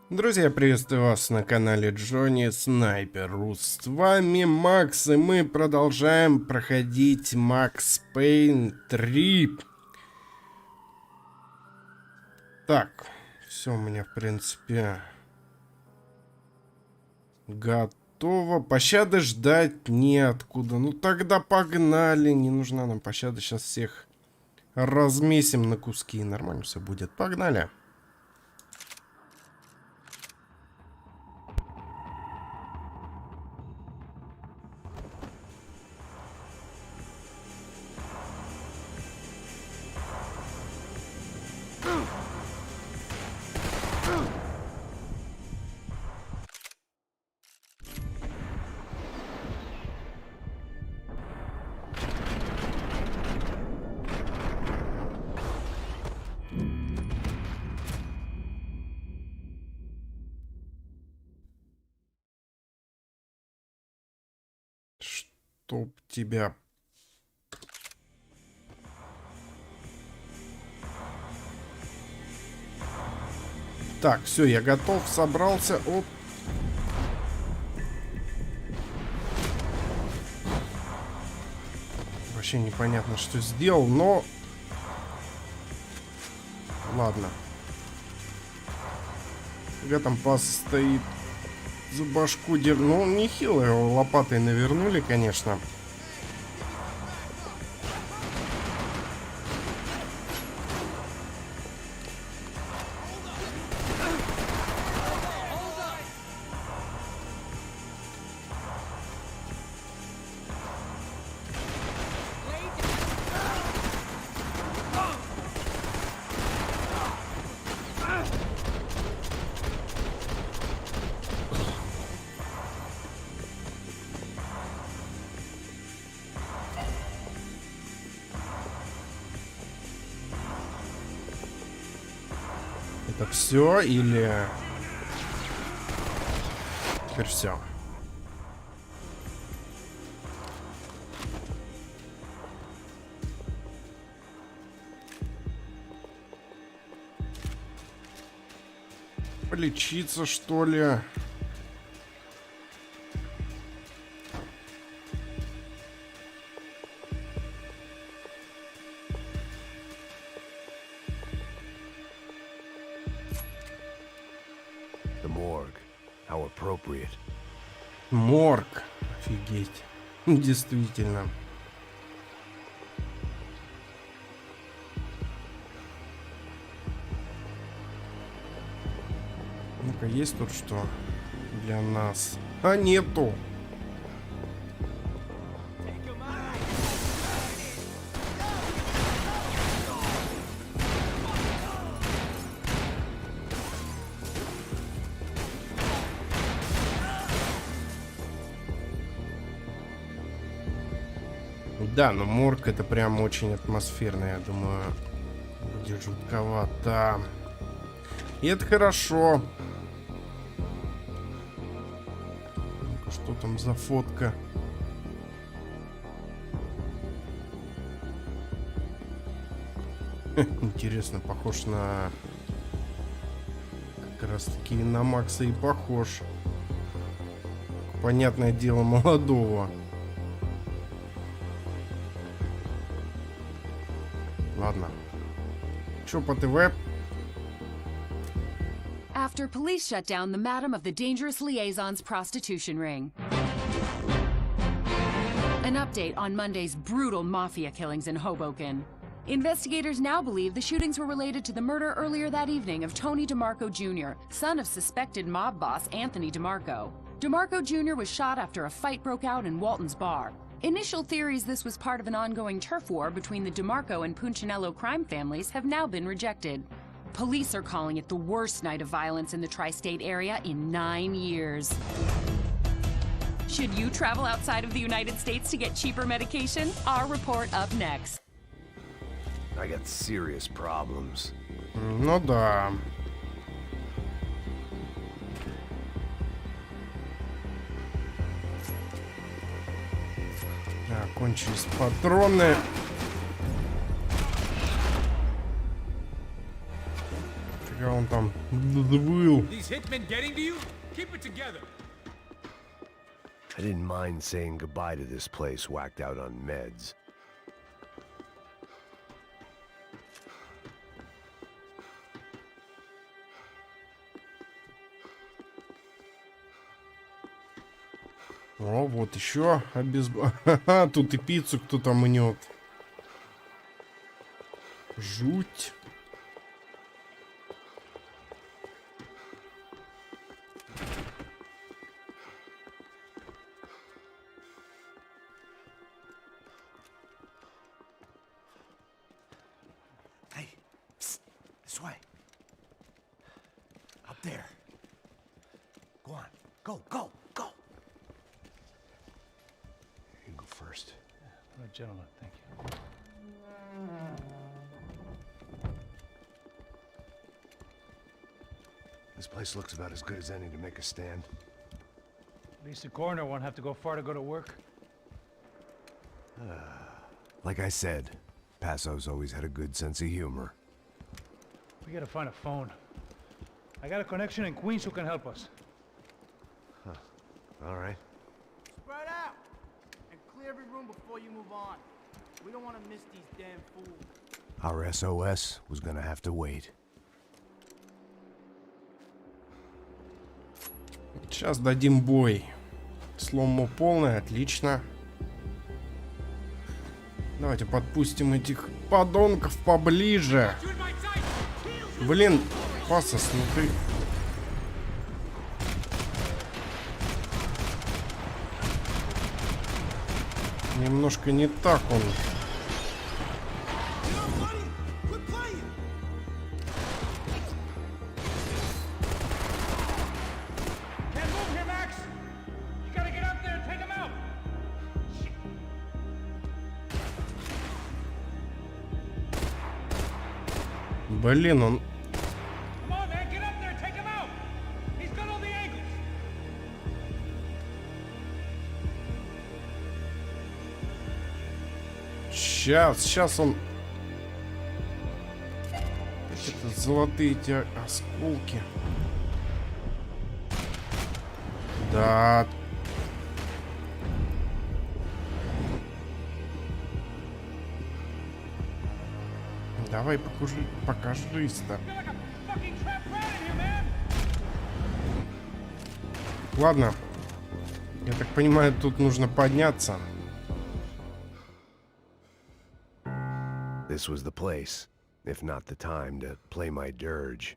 Друзья, приветствую вас на канале Джонни Снайпер. С вами Макс, и мы продолжаем проходить Max Payne 3. Так, все у меня в принципе готово. Пощады ждать неоткуда. Ну тогда погнали. Не нужна нам пощада. Сейчас всех размесим на куски. Нормально все будет. Погнали. Чтоб тебя... Так, все, я готов, собрался. Оп. Вообще непонятно, что сделал, но... Ладно. Когда там пас стоит, за башку дер... Ну, нехило его лопатой навернули, конечно. Это все или... Теперь все. Полечиться, что ли? Морг. Офигеть. Действительно. Ну-ка, есть тут что для нас? А, нету. Да, но морг это прям очень атмосферно, я думаю. Будет жутковато. И это хорошо. Ну-ка, что там за фотка? Интересно, похож на... Как раз таки на Макса и похож. Понятное дело, молодого. Ладно. Чё по ТВ? After police shut down the madam of the dangerous liaison's prostitution ring. An update on Monday's brutal mafia killings in Hoboken. Investigators now believe the shootings were related to the murder earlier that evening of Tony DeMarco Jr., son of suspected mob boss Anthony DeMarco. DeMarco Jr. was shot after a fight broke out in Walton's bar. Initial theories this was part of an ongoing turf war between the DeMarco and Punchinello crime families have now been rejected. Police are calling it the worst night of violence in the tri-state area in 9 years. Should you travel outside of the United States to get cheaper medication? Our report up next. I got serious problems. Ну да. Кончились патроны. Пока он там выл. These hitmen getting to you? Keep it together. I didn't mind saying goodbye to this place whacked out on meds. О, вот еще Тут и пиццу кто-то мнет. Жуть. Hey, psst, this way. Up there. Go on, go, go, go. You go first. All right, gentlemen, thank you. This place looks about as good as any to make a stand. At least the coroner won't have to go far to go to work. Like I said, Passo's always had a good sense of humor. We gotta find a phone. I got a connection in Queens who can help us. All right. Spread out and clear every room before you move on. We don't want to miss these damn fools. Our SOS was gonna have to wait. Сейчас дадим бой. Сломо полное, отлично. Давайте подпустим этих подонков поближе. Блин, Пасос, ну ты... Немножко не так он. Блин, он... Сейчас он... Это золотые эти осколки. Да. Давай покажись-то. Ладно. Я так понимаю, тут нужно подняться. This was the place, if not the time, to play my dirge.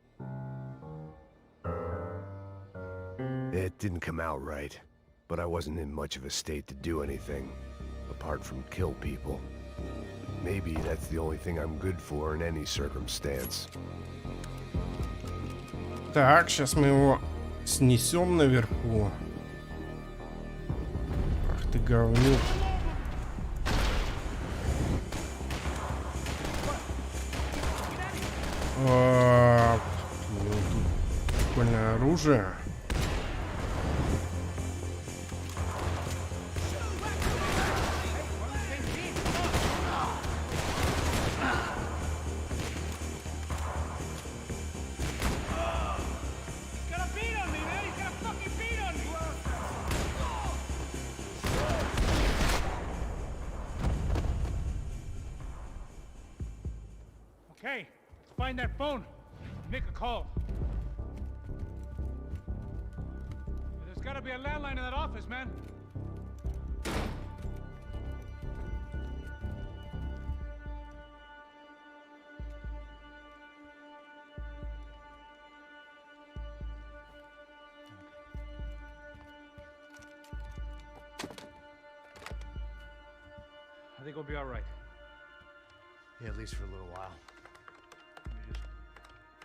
It didn't come out right, but I wasn't in much of a state to do anything, apart from kill people. Maybe that's the only thing I'm good for in any circumstance. Так, сейчас мы его снесем наверху. Ах ты говнюк. Тут прикольное оружие. Okay, let's find that phone. Make a call. There's gotta be a landline in that office, man. I think we'll be all right. Yeah, at least for a little while. Let me just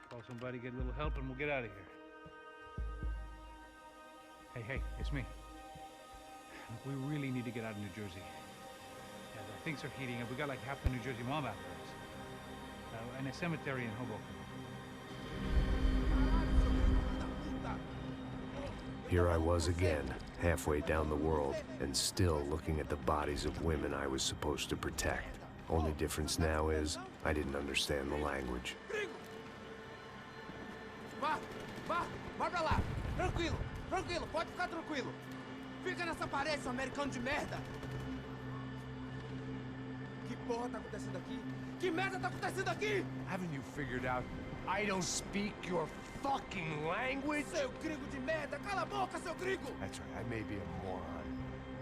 call somebody, get a little help, and we'll get out of here. Hey, it's me. Look, we really need to get out of New Jersey. Yeah, things are heating up. We got like half the New Jersey mob after us. And a cemetery in Hoboken. Here I was again, halfway down the world, and still looking at the bodies of women I was supposed to protect. Only difference now is, I didn't understand the language. Vai pra lá. Tranquilo, tranquilo, pode ficar tranquilo. Fica nessa parede, seu americano de merda. Que porra tá acontecendo aqui? Que merda tá acontecendo aqui? Haven't you figured out I don't speak your fucking language? Seu gringo de merda, cala a boca, seu gringo! That's right, I may be a moron.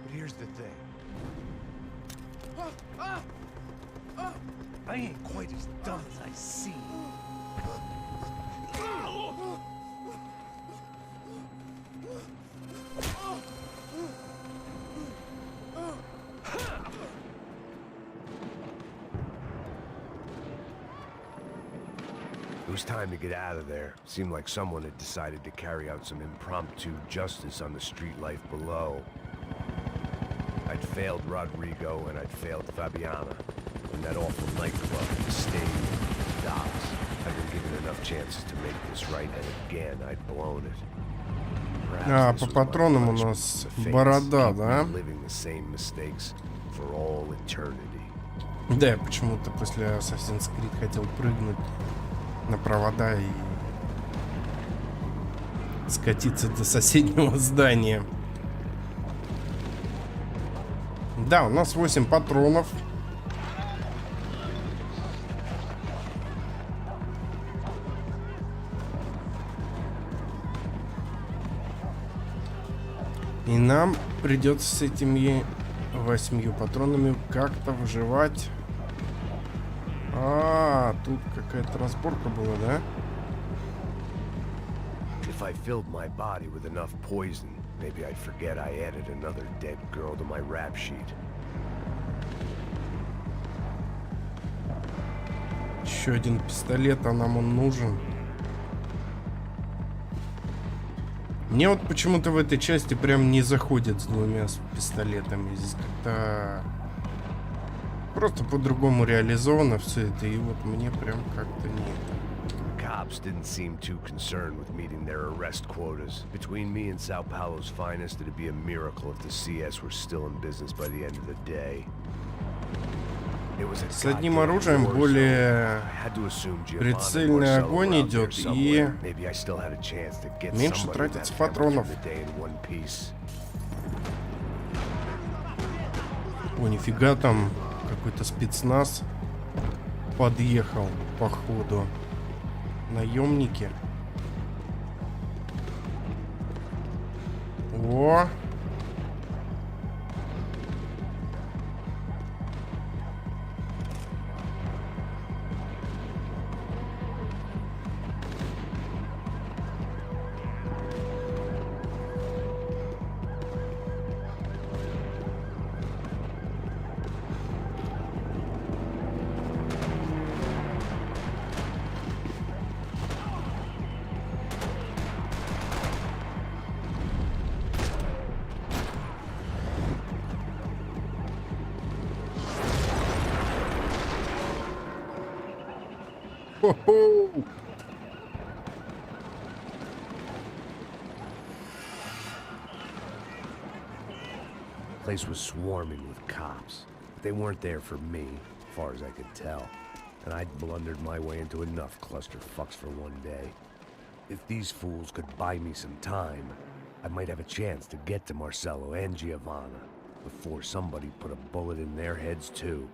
But here's the thing. I ain't quite as dumb as I seem. It was time to get out of there. Seemed like someone had decided to carry out some impromptu justice on the street life below. I'd failed Rodrigo and I'd failed Fabiana. In that awful nightclub, the Sting, the Docks. I'd been given enough chances to make this right, and again, I'd blown it. А, по патронам у нас борода, да? Да, я почему-то после Assassin's Creed хотел прыгнуть на провода и скатиться до соседнего здания. Да, у нас 8 патронов. И нам придется с этими 8 патронами как-то выживать. А, тут какая-то разборка была, да? If I filled my body with enough poison, maybe I'd forget I added another dead girl to my rap sheet. Еще один пистолет, а нам он нужен. Мне вот почему-то в этой части прям не заходит с 2 пистолетами. Здесь как-то просто по-другому реализовано все это, и вот мне прям как-то не это. Cops didn't seem too concerned with meeting their arrest quotas. Between me and Sao Paulo's finest, it'd be a miracle if the CS were still in business by the end of the day. С одним оружием более прицельный огонь идет и меньше тратится патронов. О, нифига, там какой-то спецназ подъехал, походу. Наемники. О! Ho-ho! The place was swarming with cops. They weren't there for me, as far as I could tell. And I'd blundered my way into enough clusterfucks for one day. If these fools could buy me some time, I might have a chance to get to Marcello and Giovanna before somebody put a bullet in their heads too.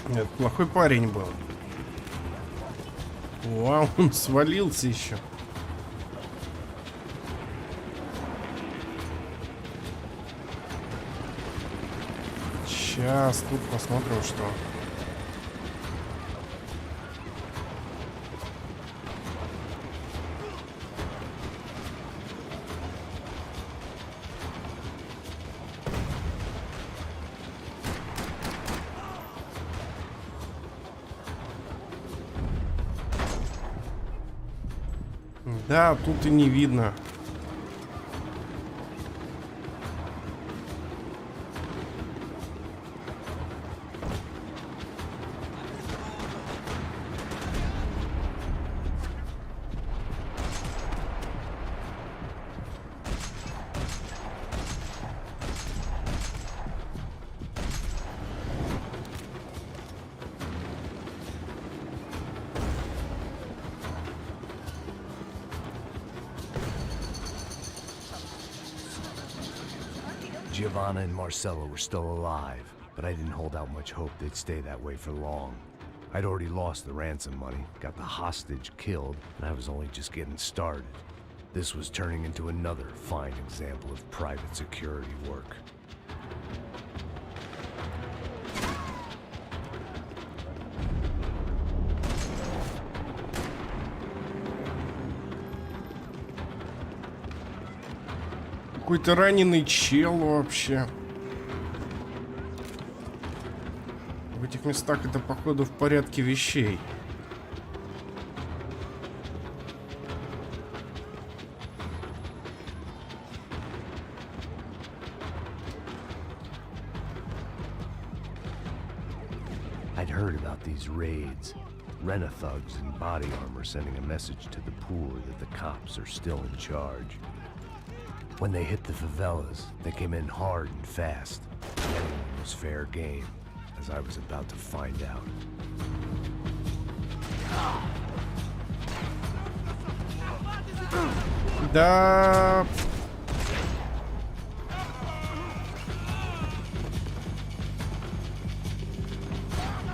Нет, плохой парень был. Вау, он свалился еще. Сейчас тут посмотрим, что. Да, тут и не видно. Giovanna and Marcelo were still alive, but I didn't hold out much hope they'd stay that way for long. I'd already lost the ransom money, got the hostage killed, and I was only just getting started. This was turning into another fine example of private security work. Какой-то раненый чел вообще. В этих местах это, походу, в порядке вещей. I'd heard about these raids. Rent-a-thugs in body armor sending a message to the poor that the cops are still in charge. When they hit the favelas, they came in hard and fast. Anyone was fair game, as I was about to find out. Да.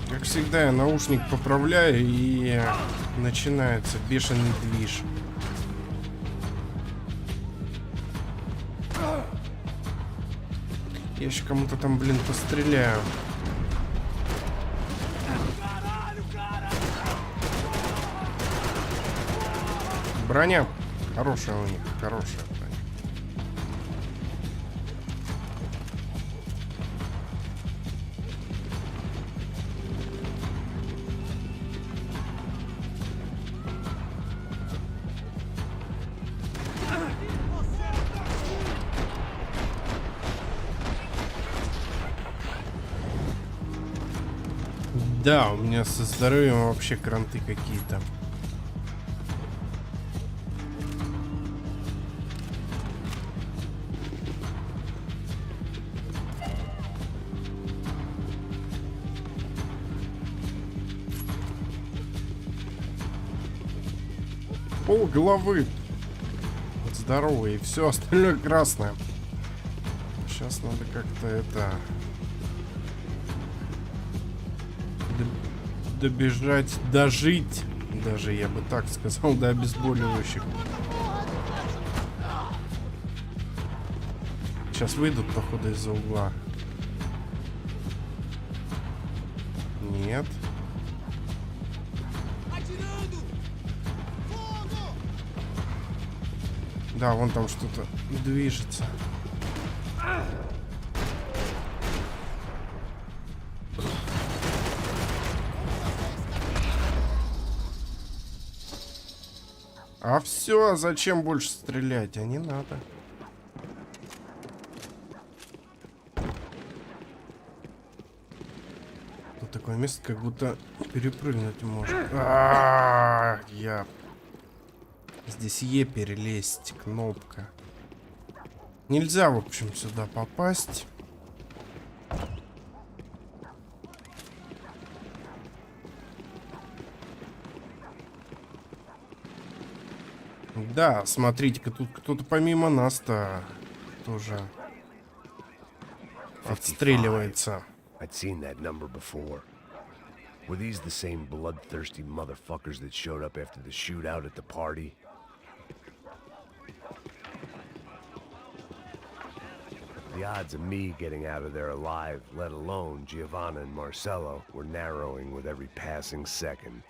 Как всегда, я наушник поправляю, и начинается бешеный движ. Я еще кому-то там, блин, постреляю. Броня хорошая у них, хорошая броня. Да, у меня со здоровьем вообще кранты какие-то. Пол головы здоровый, и все остальное красное. Сейчас надо как-то это... добежать, дожить, даже я бы так сказал, до обезболивающих. Сейчас выйдут, походу, из-за угла. Нет. Да, вон там что-то движется. А все, зачем больше стрелять? А не надо. Тут такое место, как будто перепрыгнуть можно. Я... Здесь Е перелезть, кнопка. Нельзя, в общем, сюда попасть. Да, смотрите-ка, тут кто-то помимо нас-то тоже отстреливается. I'd seen that number before. Were these the same bloodthirsty motherfuckers that showed up after the shootout at the party? The odds of me getting out of there alive, let alone Giovanna and Marcelo, were narrowing with every passing second.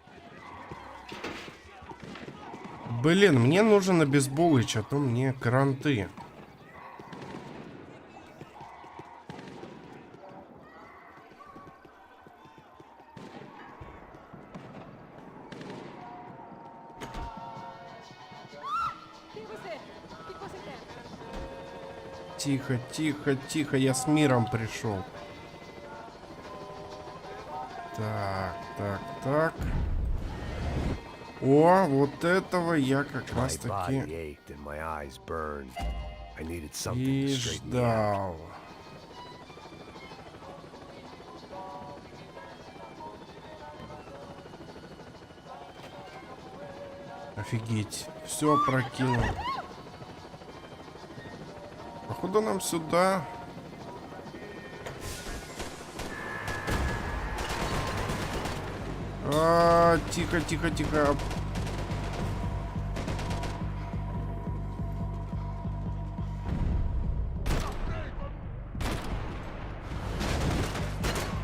Блин, мне нужен обезболыч, а то мне кранты. Тихо, тихо, тихо, я с миром пришел. Так, так, так. О, вот этого я как раз таки и ждал. Офигеть, все опрокинул. Походу нам сюда. Тихо, тихо, тихо.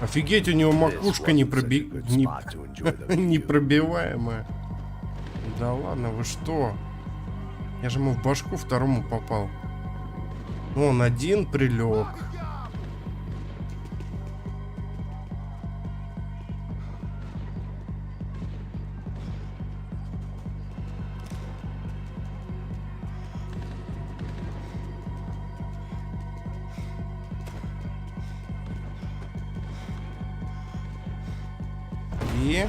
Офигеть, у него макушка непробиваемая. Да ладно, вы что? Я же ему в башку второму попал. Он один прилег. И...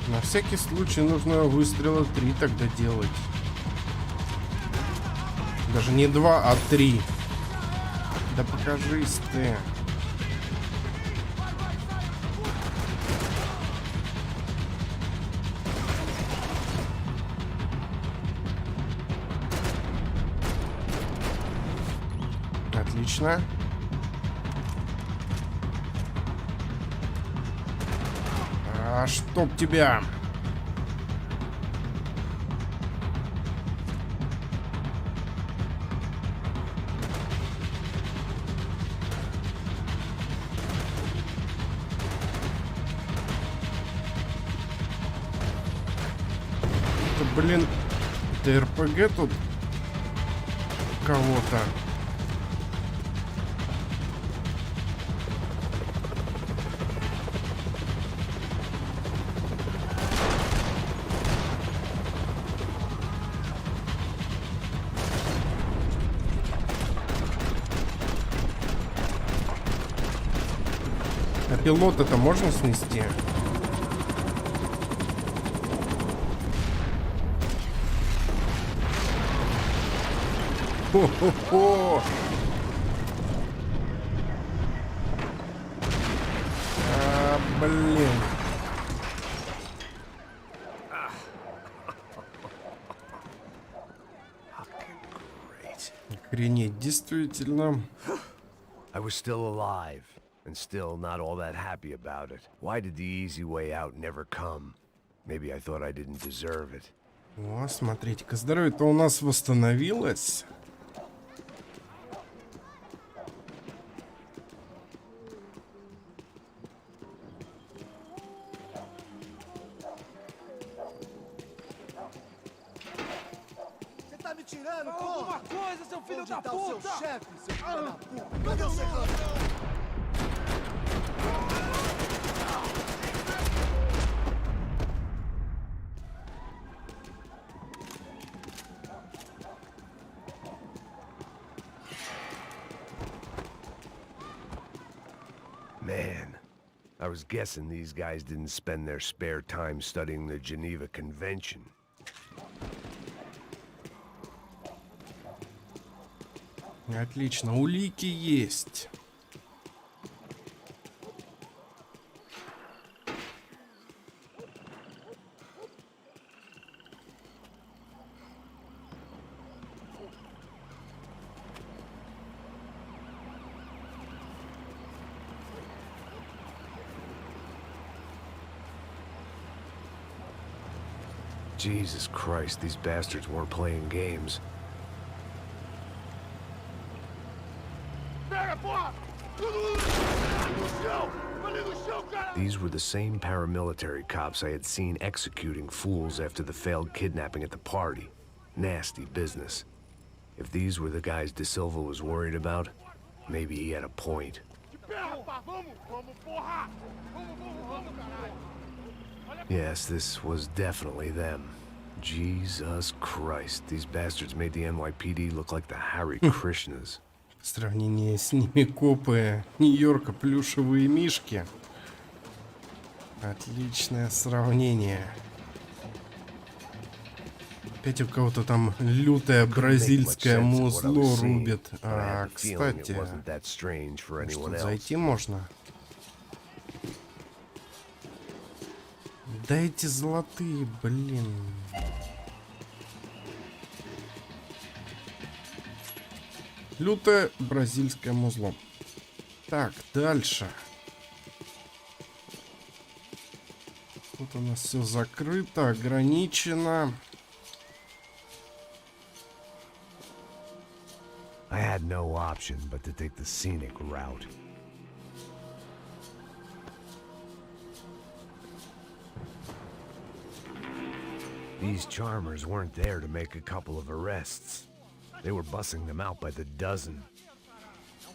На всякий случай нужно выстрела 3 тогда делать. Даже не 2, а 3. Да покажись ты. Отлично. А чтоб тебя. Это, блин, это РПГ тут кого-то. Пилота-то можно снести? Хо-хо-хо! Блин. Охренеть, действительно. I was still alive. And still not all that happy about it. Why did the easy way out never come? Maybe I thought I didn't deserve it. О, смотрите-ка, здоровье-то у нас восстановилось. Você tá me tirando, porra? Alguma coisa, seu filho da puta! Onde tá o seu chefe, seu filho da puta? Cadê o serrano? Man, I was guessing these guys didn't spend their spare time studying the Geneva Convention. Отлично, улики есть. Jesus Christ, these bastards weren't playing games. These were the same paramilitary cops I had seen executing fools after the failed kidnapping at the party. Nasty business. If these were the guys De Silva was worried about, maybe he had a point. Yes, this was definitely them. Jesus Christ, these bastards made the NYPD look like the Hare Krishnas. Сравнение с ними копы Нью-Йорка, плюшевые мишки. Отличное сравнение. Опять у кого-то там лютое бразильское музло рубит. А, кстати, что, зайти можно? Да эти золотые, блин. Лютое бразильское музло. Так, дальше. Тут у нас все закрыто, ограничено. I had no option but to take the scenic route. These charmers weren't there to make a couple of arrests. They were bussing them out by the dozen.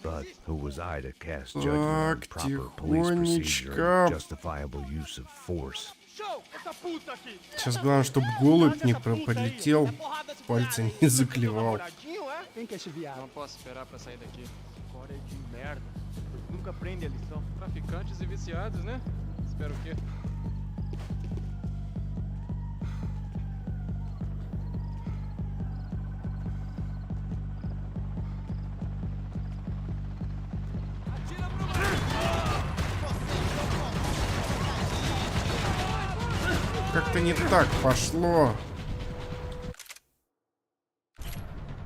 But who was I to cast judgment on proper police procedure and justifiable use of force? Сейчас главное, чтобы голубь не полетел, пальцы не заклевал. Não posso esperar pra sair daqui. Corre de merda. Nunca aprende a lição. Traficantes e viciados, né? Espero que... Как-то не так пошло.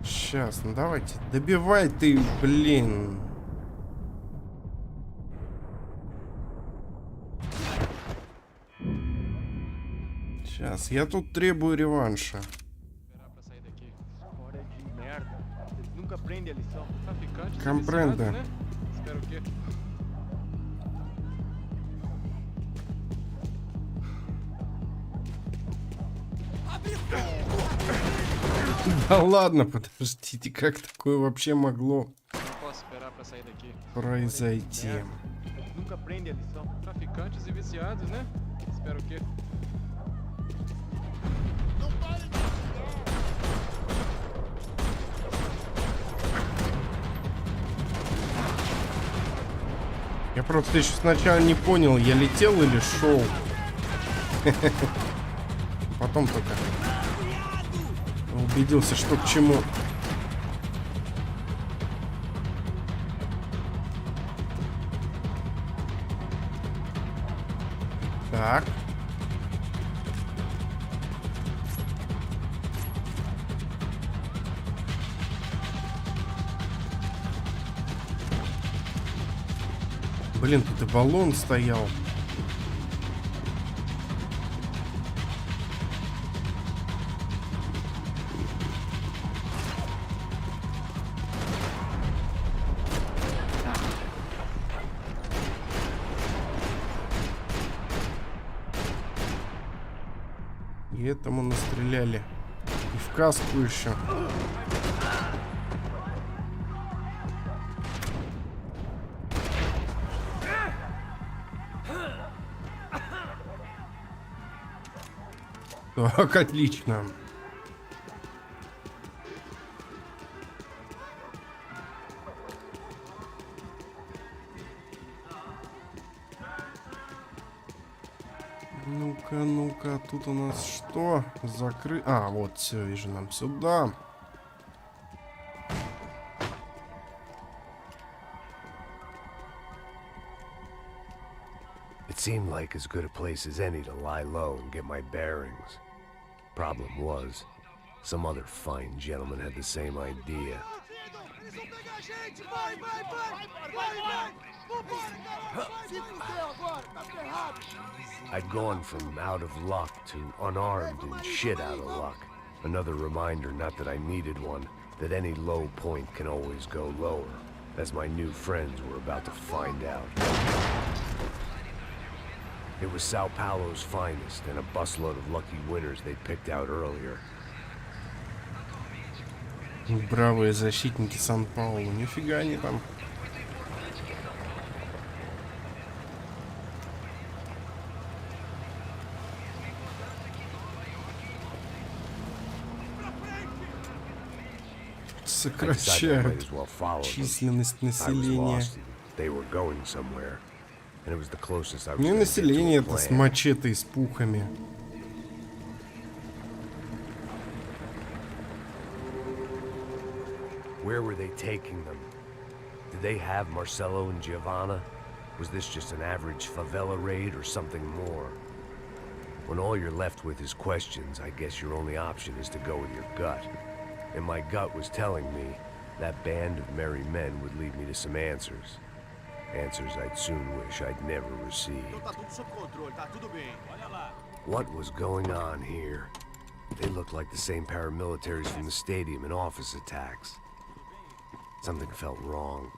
Сейчас, ну давайте, добивай ты, блин. Сейчас, я тут требую реванша. Компренда. Да ладно, подождите, как такое вообще могло произойти? Я просто еще сначала не понял, я летел или шел. Потом только убедился, что к чему. Так. Блин, тут и баллон стоял. И этому настреляли. И в каску еще. Так, отлично. Ну-ка, ну-ка, тут у нас что? А, вот, все, вижу, нам сюда. It seemed like as good a place as any to lie low and get my bearings. Problem was, some other fine gentleman had the same idea. I'd gone from out of luck to unarmed and shit out of luck. Another reminder, not that I needed one, that any low point can always go lower, as my new friends were about to find out. It was Sao Paulo's finest and a busload of lucky winners they picked out earlier. Бравые защитники Сан-Паулу. Нифига они там. Сокращают численность населения. Не население, это с мачете и с пухами. Where were they taking them? Did they have Marcelo and Giovanna? Was this just an average favela raid or something more? When all you're left with is questions, I guess your only option is to go with your gut. And my gut was telling me that band of merry men would lead me to some answers. Answers I'd soon wish I'd never received. What was going on here? They looked like the same paramilitaries from the stadium in office attacks. Something felt wrong.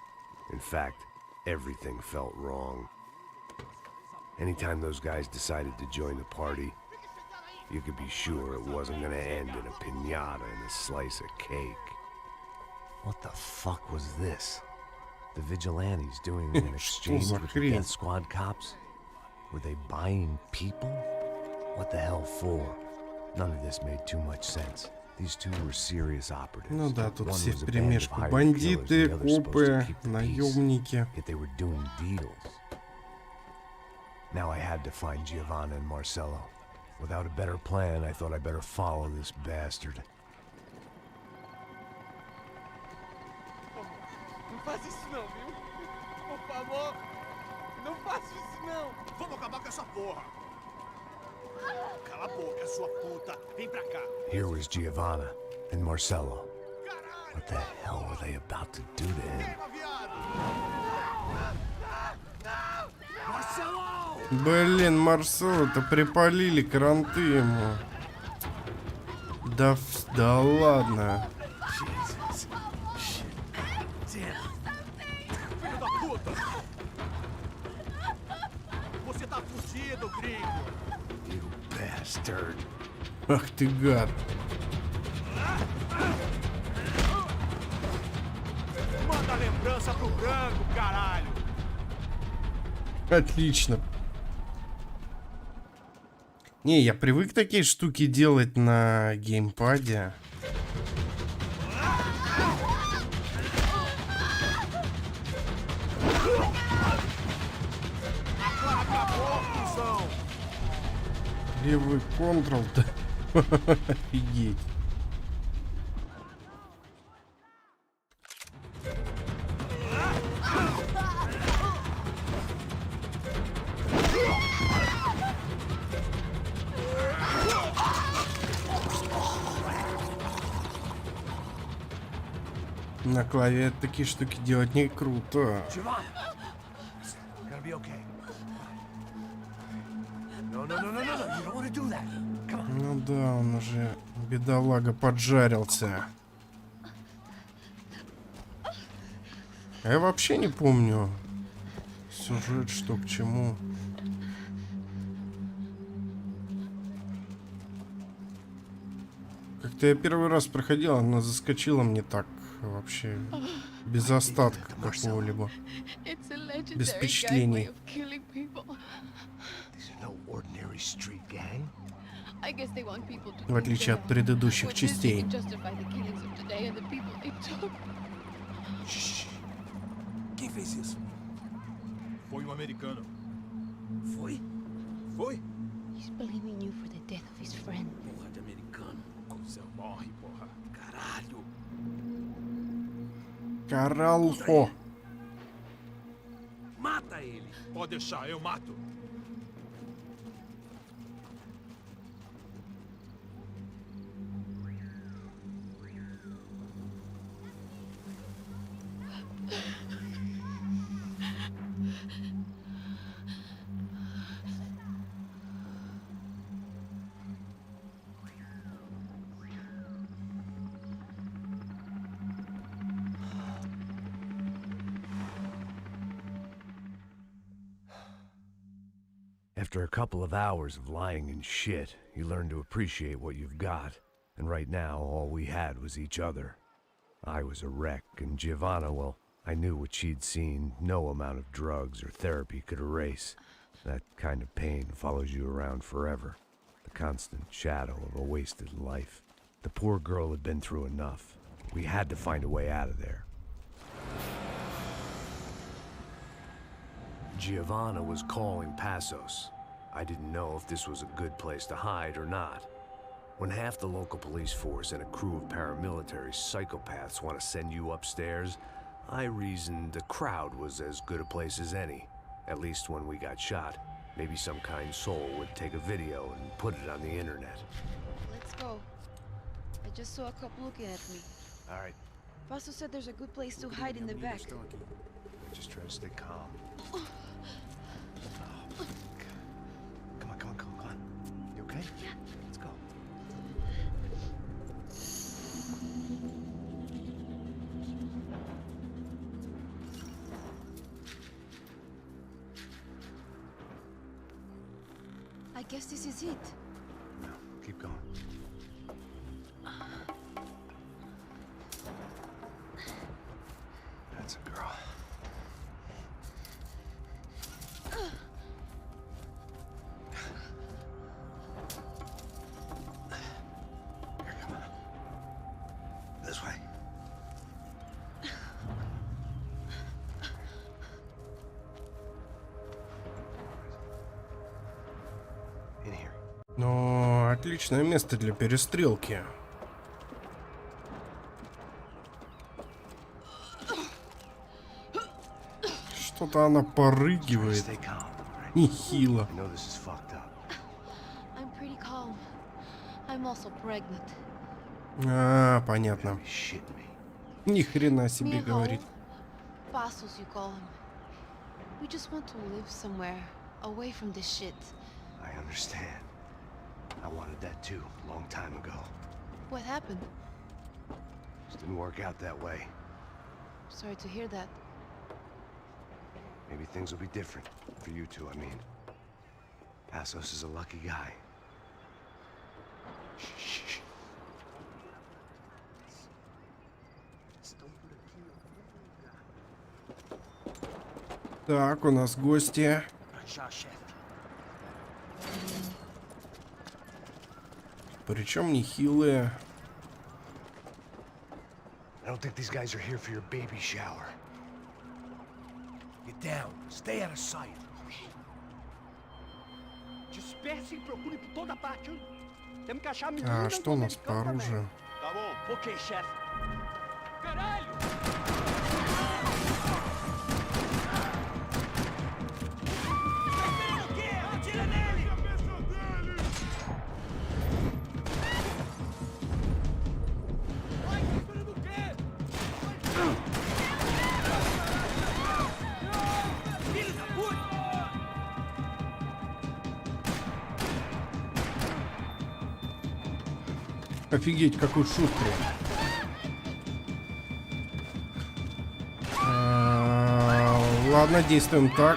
In fact, everything felt wrong. Anytime those guys decided to join the party, you could be sure it wasn't gonna end in a piñata and a slice of cake. What the fuck was this? The vigilantes doing an exchange with the death squad cops? Were they buying people? What the hell for? None of this made too much sense. These two were serious operatives. Ну да, тут все вперемешку. Бандиты, копы, наемники. Yet they were doing deals. Now I had to find Giovanna and Marcelo. Without a better plan, I thought I'd better follow this bastard. Não faz isso não, viu? Por favor, não faça isso não. Vamos acabar com essa porra. Cala a boca, sua puta. Vem pra cá. Here was Giovanna and Marcelo. What the hell were they about to do to him? Блин, Марсело-то припалили кранты ему. Да ладно. Você tá fudido, gringo. You bastard. Ах ты гад. Manda a lembrança pro branco, caralho. Отлично. Не, я привык такие штуки делать на геймпаде. Левый контрол-то. Офигеть. На клаве такие штуки делать не круто. Ну да, он уже, бедолага, поджарился. Я вообще не помню сюжет, что к чему. Как-то я первый раз проходил, она заскочила мне так вообще без остатка какого-либо, без впечатлений. В отличие от предыдущих частей. Quem fez isso? Foi um americano. Foi? Foi? He's blaming you for the death of his friend. Porra de americano. Você morre, porra. Caralho. Caralho. Mata ele. Pode deixar, eu mato. After a couple of hours of lying in shit, you learn to appreciate what you've got. And right now, all we had was each other. I was a wreck, and Giovanna, well, I knew what she'd seen no amount of drugs or therapy could erase. That kind of pain follows you around forever. The constant shadow of a wasted life. The poor girl had been through enough. We had to find a way out of there. Giovanna was calling Passos. I didn't know if this was a good place to hide or not. When half the local police force and a crew of paramilitary psychopaths want to send you upstairs, I reasoned the crowd was as good a place as any. At least when we got shot, maybe some kind soul would take a video and put it on the internet. Let's go. I just saw a cop looking at me. All right, Paso said there's a good place to hide in the back. just try to stay calm. Oh, come on. You okay? Yeah. Let's go. I guess this is it. No, keep going. That's a girl. Here, come on. This way. In here. Ну, отличное место для перестрелки. Что-то она порыгивает. Stay calm. Нехило. I know this is fucked up. I'm pretty calm. I'm also pregnant. А, понятно. You're shitting me. Ни хрена Me себе at говорит. home, Pasos you call him. We just want to live somewhere, away from this shit. I understand. I wanted that too, a long time ago. What happened? Just didn't work out that way. Sorry to hear that. Maybe things will be different. For you two, I mean. Passos is a lucky guy. Shh. Так, у нас гости. Причем нехилые. I don't think these guys are here for your baby shower. Get down. Stay out of sight. Disperse e procure por toda parte. Temos que achar a menina. А что у нас по оружию? Tá bom. Ok, chefe. Офигеть, какой шутер. Ладно, действуем так.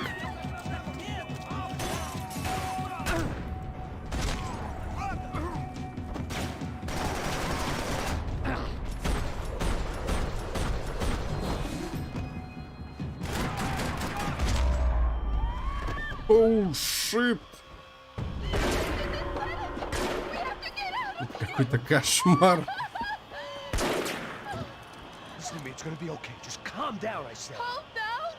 Оу, шип. Какой-то кошмар. Listen to me, it's gonna be okay. Just calm down, I said. Calm down?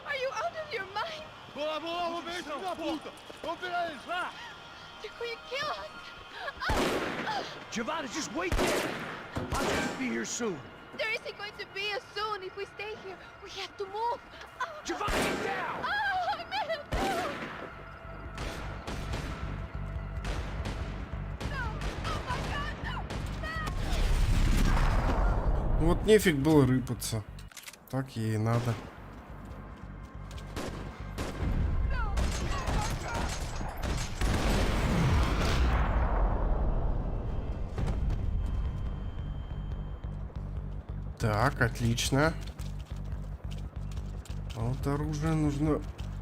Are you out of your mind? Boa, vamos ver, filho da puta. Vamos pegar eles, lá. They're going to kill us. Giovanna, just wait there. I'll just be here soon. There isn't going to be a soon if we stay here. We have to move. Giovanna, get down! Oh, man, no. No. Oh, my God, no. Вот нефиг было рыпаться. Так ей и надо. Так, отлично. А вот оружие нужно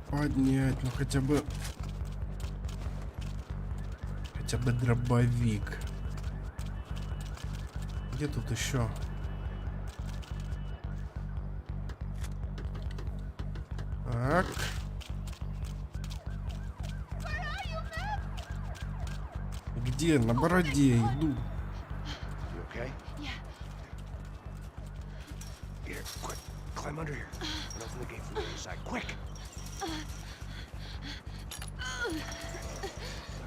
поднять. Ну хотя бы дробовик. Где тут еще? Так. Где? На бороде иду. You okay? Climb under here and open the gate from the other side. Quick! Now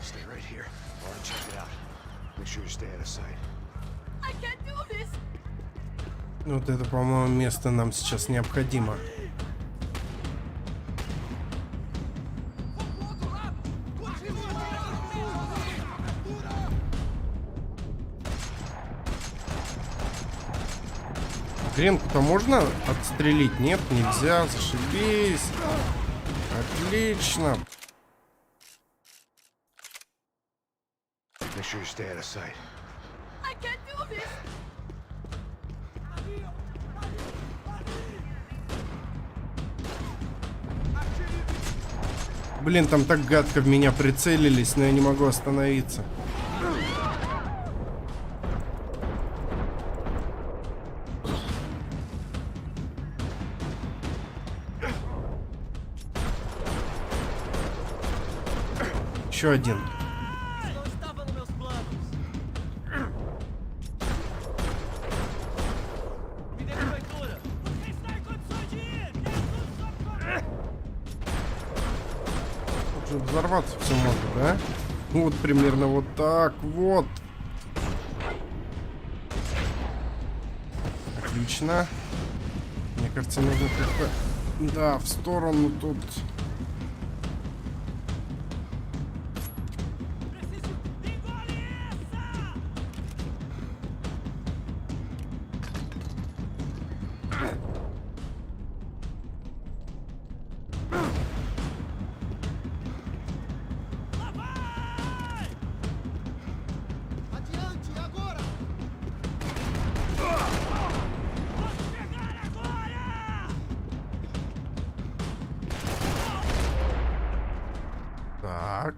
stay right here while I check it out. Make sure you stay out of sight. I can't do this. Вот это, по-моему, место нам сейчас необходимо. Гренку-то можно отстрелить? Нет, нельзя. Зашибись. Отлично. Make sure you stay out of sight. I can't do this. Блин, там так гадко в меня прицелились, но я не могу остановиться. Еще один. Тут же взорваться все можно, да? Вот примерно вот так вот. Отлично. Мне кажется, нужно как-то... Да, в сторону тут... Adiante, agora! Так.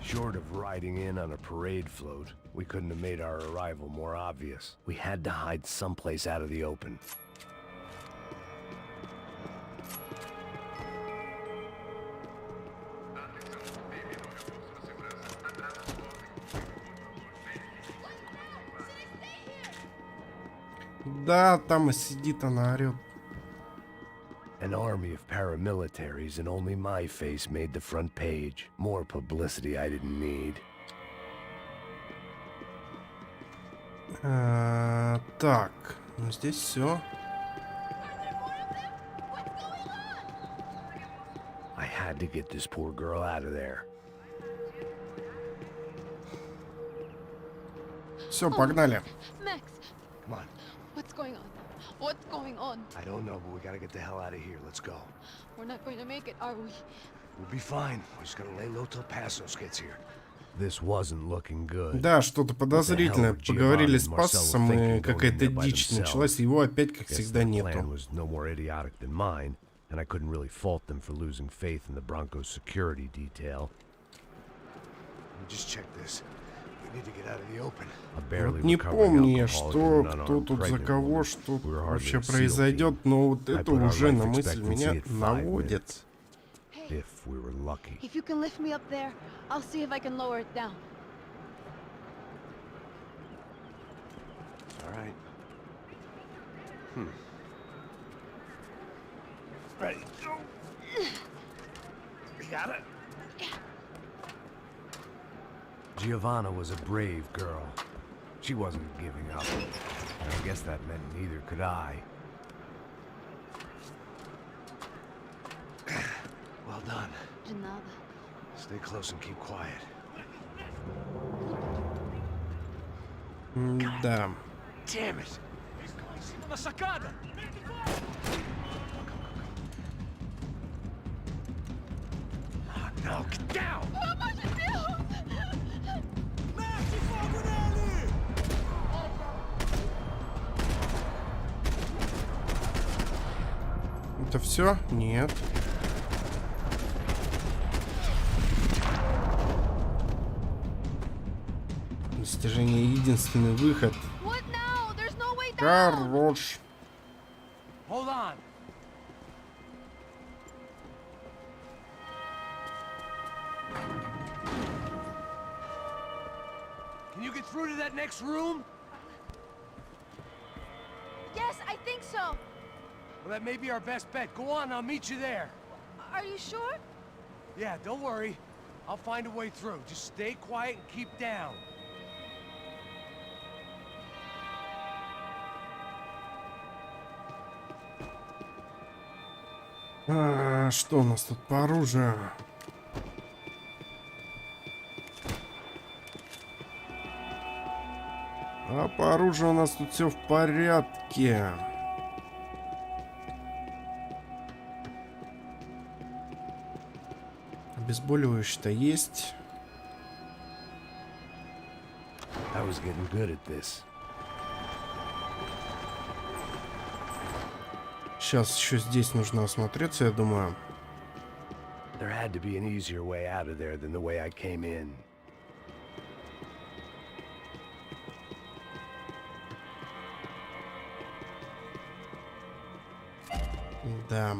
Short of riding in on a parade float, we couldn't have made our arrival more obvious. We had to hide someplace out of the open. Да, там и сидит она, орет. An army of paramilitaries and only my face made the front page. More publicity I didn't need. Так, ну здесь все. I had to get this poor girl out of there. Все, погнали. Max, Come on. what's going on? What's going on? I don't know, but we gotta get the hell out of here. Let's go. We're not going to make it, are we? We'll be fine. We're just gonna lay low till Passos gets here. This wasn't looking good. Да, что-то подозрительное. Поговорили с Пассосом, и какая-то дичь началась. Его опять, как всегда, нету. No more idiotic than mine, and I couldn't really fault them for losing faith in the Broncos security detail. Just check this. We need to get out of the open. Вот не помню я, что, кто тут за кого, что вообще произойдет, но вот это уже на мысль меня наводит. If we were lucky. If you can lift me up there, I'll see if I can lower it down. All right. Ready. Go. You got it? Giovanna was a brave girl. She wasn't giving up. And I guess that meant neither could I. Well done. De nada. Stay close and keep quiet. Да. Damn it! Na sacada! No, get down! Mete fogo nele! Это все? Нет. Достижение — единственный выход. What now? There's no way down. Хорош. Hold on! Can you get through to that next room? Yes, I I think so. Well, that may be our best bet. Go on, I'll meet you there. Are you sure? Yeah, don't worry. I'll find a way through. Just stay quiet and keep down. Что у нас тут по оружию? А по оружию у нас тут все в порядке. Обезболивающее-то есть. I was getting good at this. Сейчас еще здесь нужно осмотреться, я думаю. There had to be an easier way out of there than the way I came in. Да.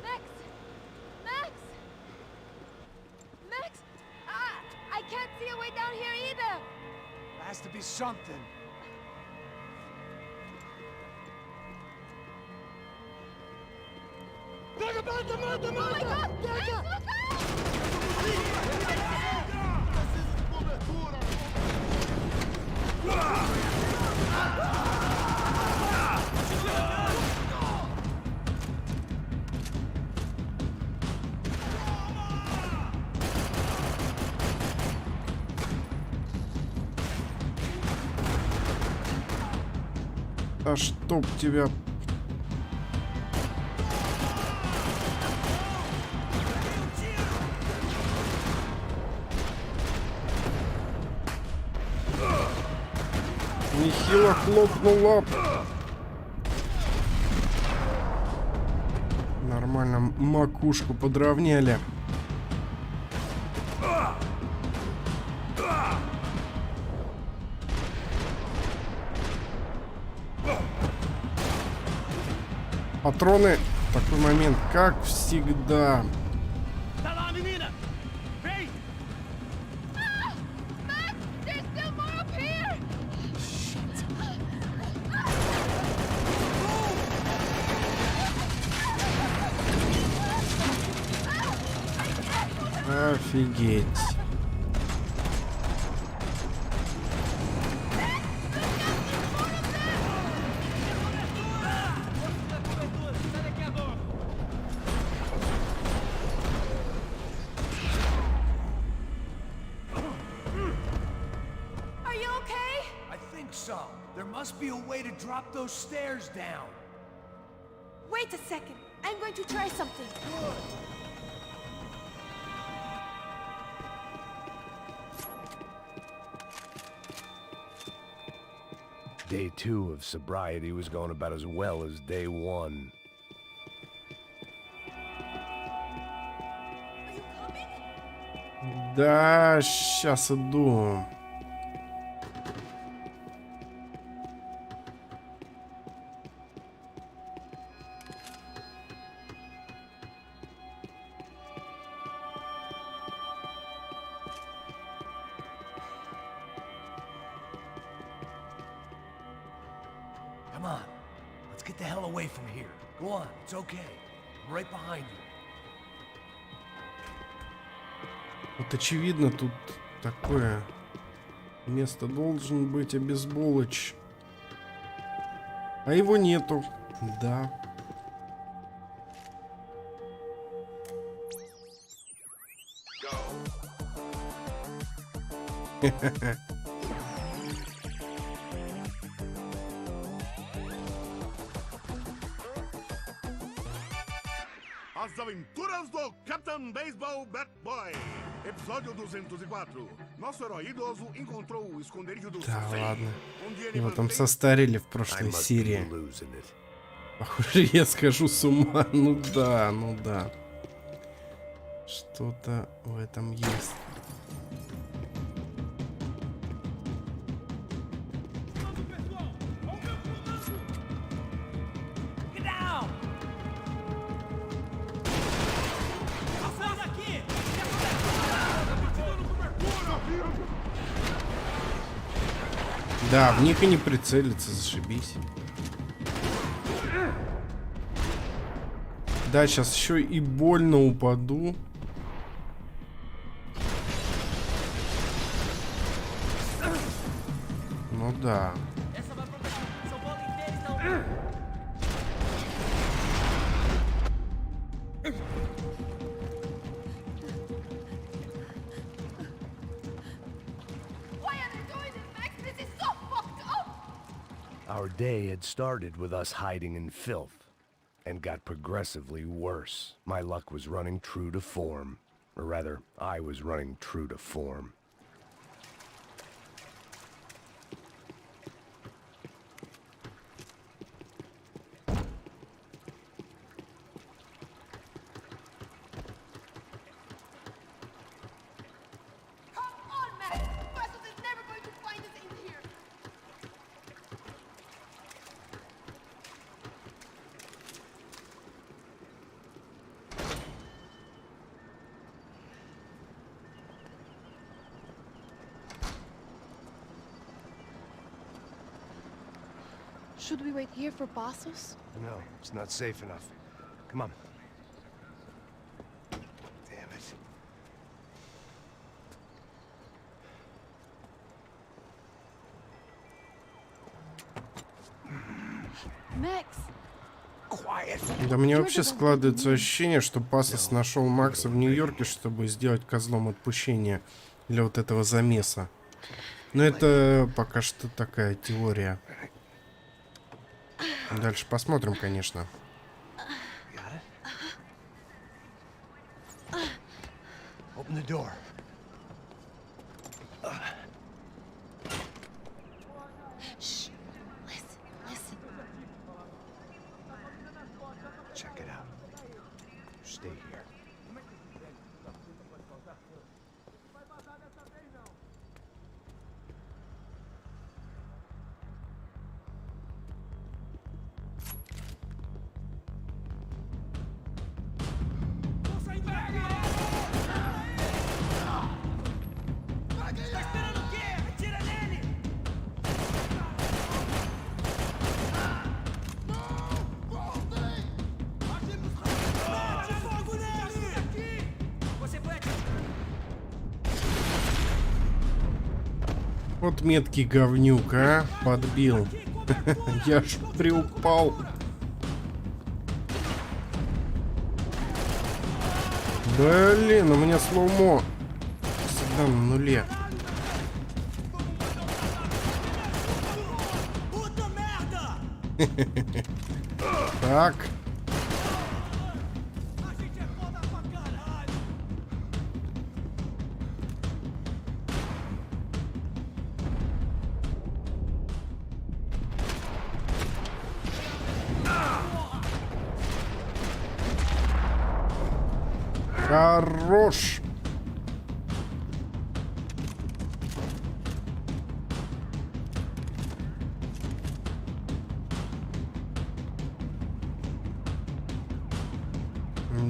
Max! Max! Max! I can't see a way down here either! There has to be something. Oh my god! Max, look out! А чтоб тебя... Нехило хлопнула. Нормально макушку подровняли. Патроны в такой момент, как всегда. Max! There's still more up here! Офигеть. Are you okay? I think so. There must be a way to drop those stairs down. Wait a second. I'm going to try something. Day 2 of sobriety was going about as well as day 1. Are you coming? Да, сейчас иду. Come on. Let's get the hell away from here. Go on. It's okay. I'm right behind you. Вот очевидно, тут такое место должен быть обезболоч. А его нету. Да. As Aventuras do Capitão Baseball Bat Boy. Episódio 204. Nosso herói idoso encontrou o esconderijo do Да Sensei, ладно. onde ele Его там mantém состарили в I прошлой must be серии. losing it. Похоже, я схожу с ума. Ну да, ну да. Что-то в этом есть. Get down! Да, в них и не прицелиться, зашибись. Да, сейчас еще и больно упаду. Ну да. Our day had started with us hiding in filth, and got progressively worse. My luck was running true to form. Or rather, I was running true to form. Should we wait here for Bassos? No, it's not safe enough. Come on. Damn it. Max! Да мне вообще складывается ощущение, что Пасос нашел Макса в Нью-Йорке, чтобы сделать козлом отпущения для вот этого замеса. Но это пока что такая теория. Дальше посмотрим, конечно. Open the door. Shh. Listen, listen. Check it out. Stay here. Вот меткий говнюк, а? Подбил. Я ж приупал. Блин, у меня слоумо всегда на нуле. Так. Хорош.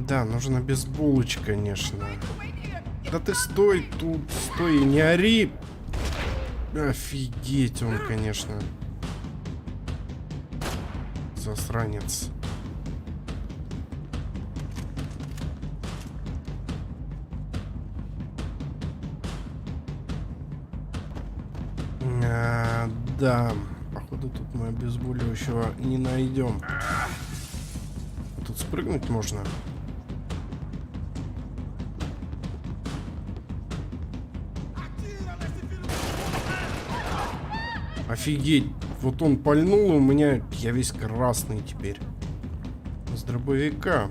Да, нужно без булочки, конечно. Да ты стой тут, стой, не ори. Офигеть он, конечно. Засранец. Да, походу тут мы обезболивающего не найдем. Тут спрыгнуть можно. Офигеть, вот он пальнул, и у меня я весь красный теперь. С дробовика.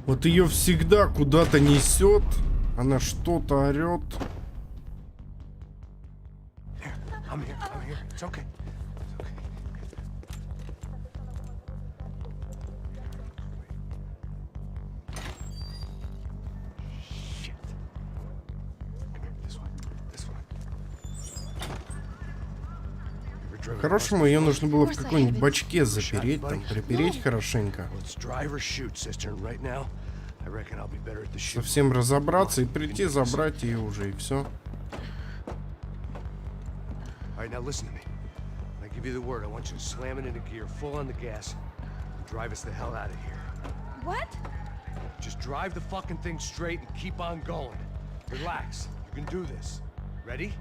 Вот ее всегда куда-то несет, она что-то орет. По-хорошему, ее нужно было в какой-нибудь бачке запереть, там, припереть хорошенько. Совсем разобраться и прийти забрать ее уже, и все. Just drive the fucking thing straight and keep on going. Relax. You can do this. Ready?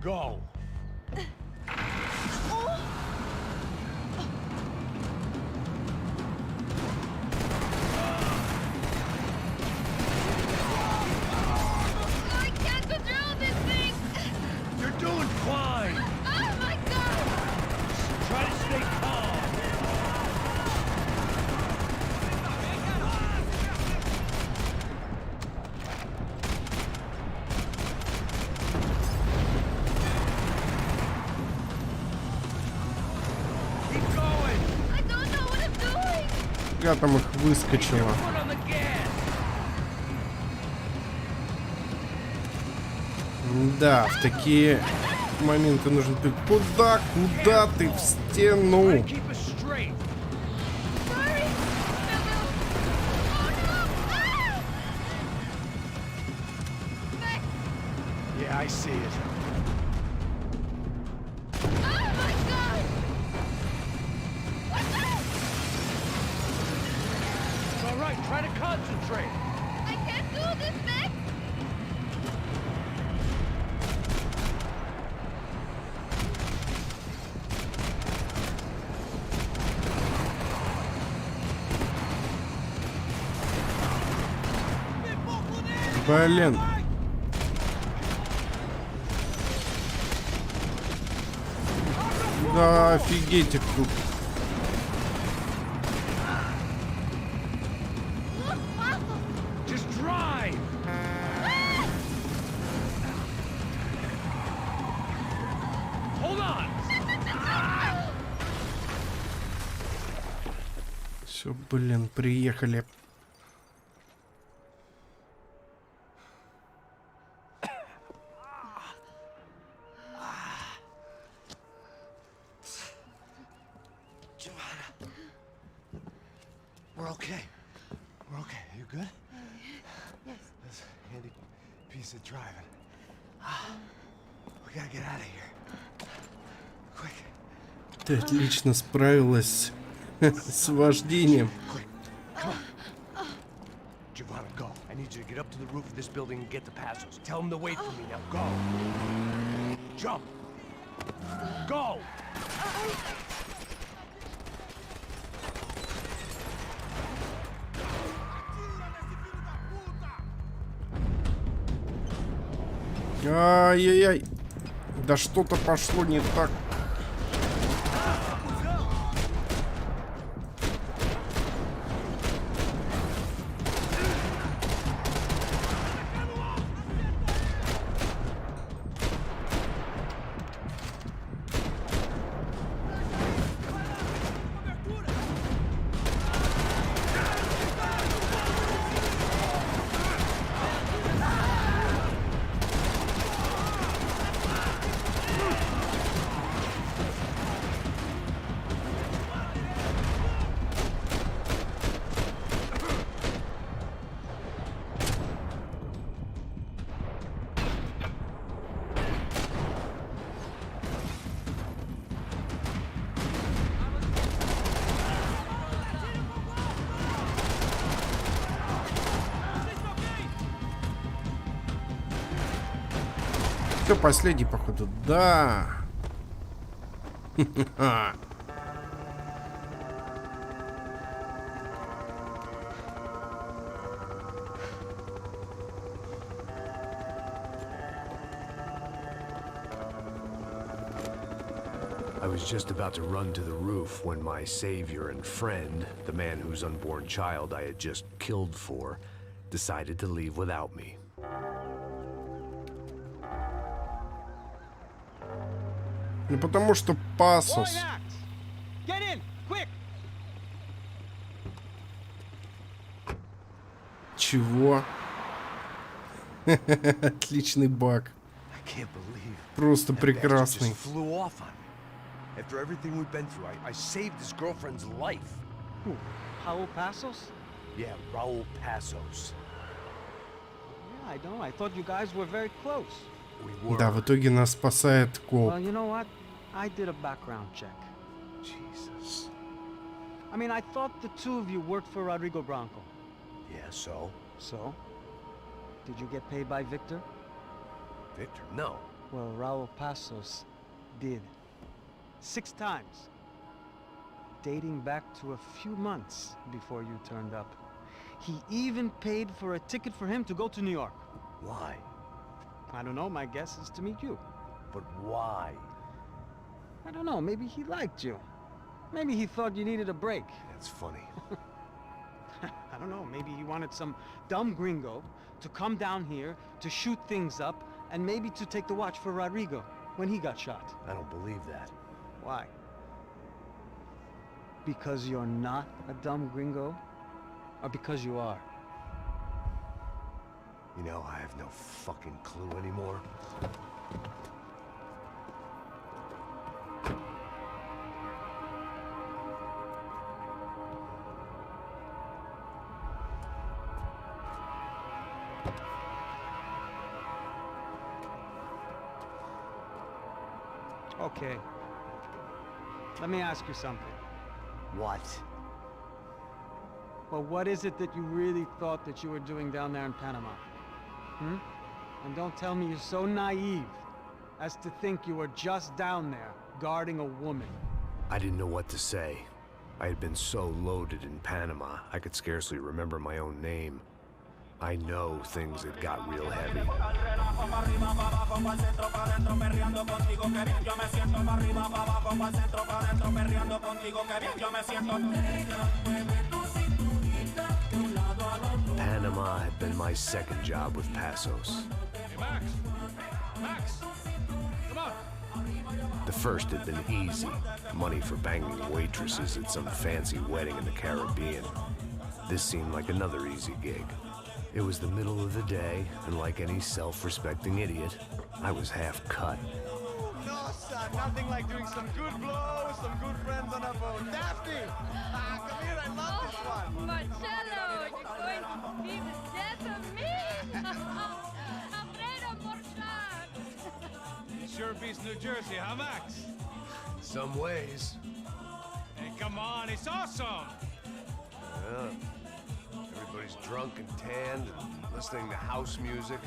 Go. I can't control this thing! You're doing fine. Oh my god! Try to stay calm. Я там их выскочила. Да, в такие моменты нужно быть. Куда ты в стену? Try to concentrate. I can't do this, Max! Блин. Да, офигеть их тут. Все, блин, приехали. We're okay. We're okay. You good? Yes. This handy piece of driving. We gotta get out of here. Quick. Ты отлично справилась с вождением. Giovanna, go. I need you to get up to the roof of this building and get the passos. Tell them to wait for me. Now go. Jump. Go. Ай-яй-яй. Да что-то пошло не так. Все, последний, походу. Да. I was just about to run to the roof when my savior and friend, the man whose unborn child I had just killed for, decided to leave without me. Ну потому что пасос. Чего? Отличный баг. Просто прекрасный. After everything we've been through, I saved his girlfriend's life. Who? Raul Passos? Yeah, Raul Passos. Yeah, I know. I thought you guys were very close. We were. Да, в итоге нас спасает коп. Well, you know what? I did a background check. Jesus. I mean, I thought the two of you worked for Rodrigo Branco. Yeah, so? So? Did you get paid by Victor? Victor, no. Well, Raul Passos did. 6 times. Dating back to a few months before you turned up. He even paid for a ticket for him to go to New York. Why? I don't know, my guess is to meet you. But why? I don't know, maybe he liked you. Maybe he thought you needed a break. That's funny. I don't know, maybe he wanted some dumb gringo to come down here to shoot things up and maybe to take the watch for Rodrigo when he got shot. I don't believe that. Why? Because you're not a dumb gringo? Or because you are? You know, I have no fucking clue anymore. Okay. Let me ask you something. What? Well, what is it that you really thought that you were doing down there in Panama? Hmm? And don't tell me you're so naive as to think you were just down there guarding a woman. I didn't know what to say. I had been so loaded in Panama, I could scarcely remember my own name. I know things had got real heavy. Panama had been my second job with Passos. Hey, Max! Max! Come on! The first had been easy. Money for banging waitresses at some fancy wedding in the Caribbean. This seemed like another easy gig. It was the middle of the day, and like any self-respecting idiot, I was half cut. No, son, nothing like doing some good blows, some good friends on a boat. Daphne! Come here, I love this one. Marcello, you're going to be the death of me? Alfredo Borchardt. Sure beats New Jersey, huh, Max? Some ways. Hey, come on, it's awesome! Yeah. Everybody's drunk and tanned and listening to house music.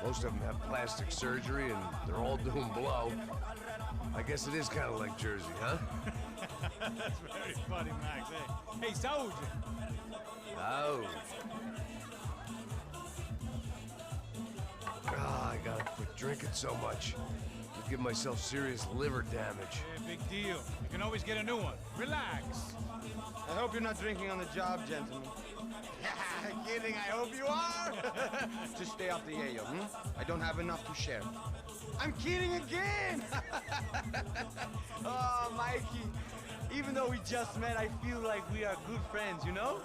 Most of them have plastic surgery and they're all doing blow. I guess it is kind of like Jersey, huh? That's very funny, Max. Hey, Saúde! Oh. I gotta quit drinking so much. I'll give myself serious liver damage. Hey, big deal. You can always get a new one. Relax. I hope you're not drinking on the job, gentlemen. Kidding, I hope you are. Just stay off the yayo, I don't have enough to share. I'm kidding again. Oh, Mikey. Even though we just met, I feel like we are good friends, you know?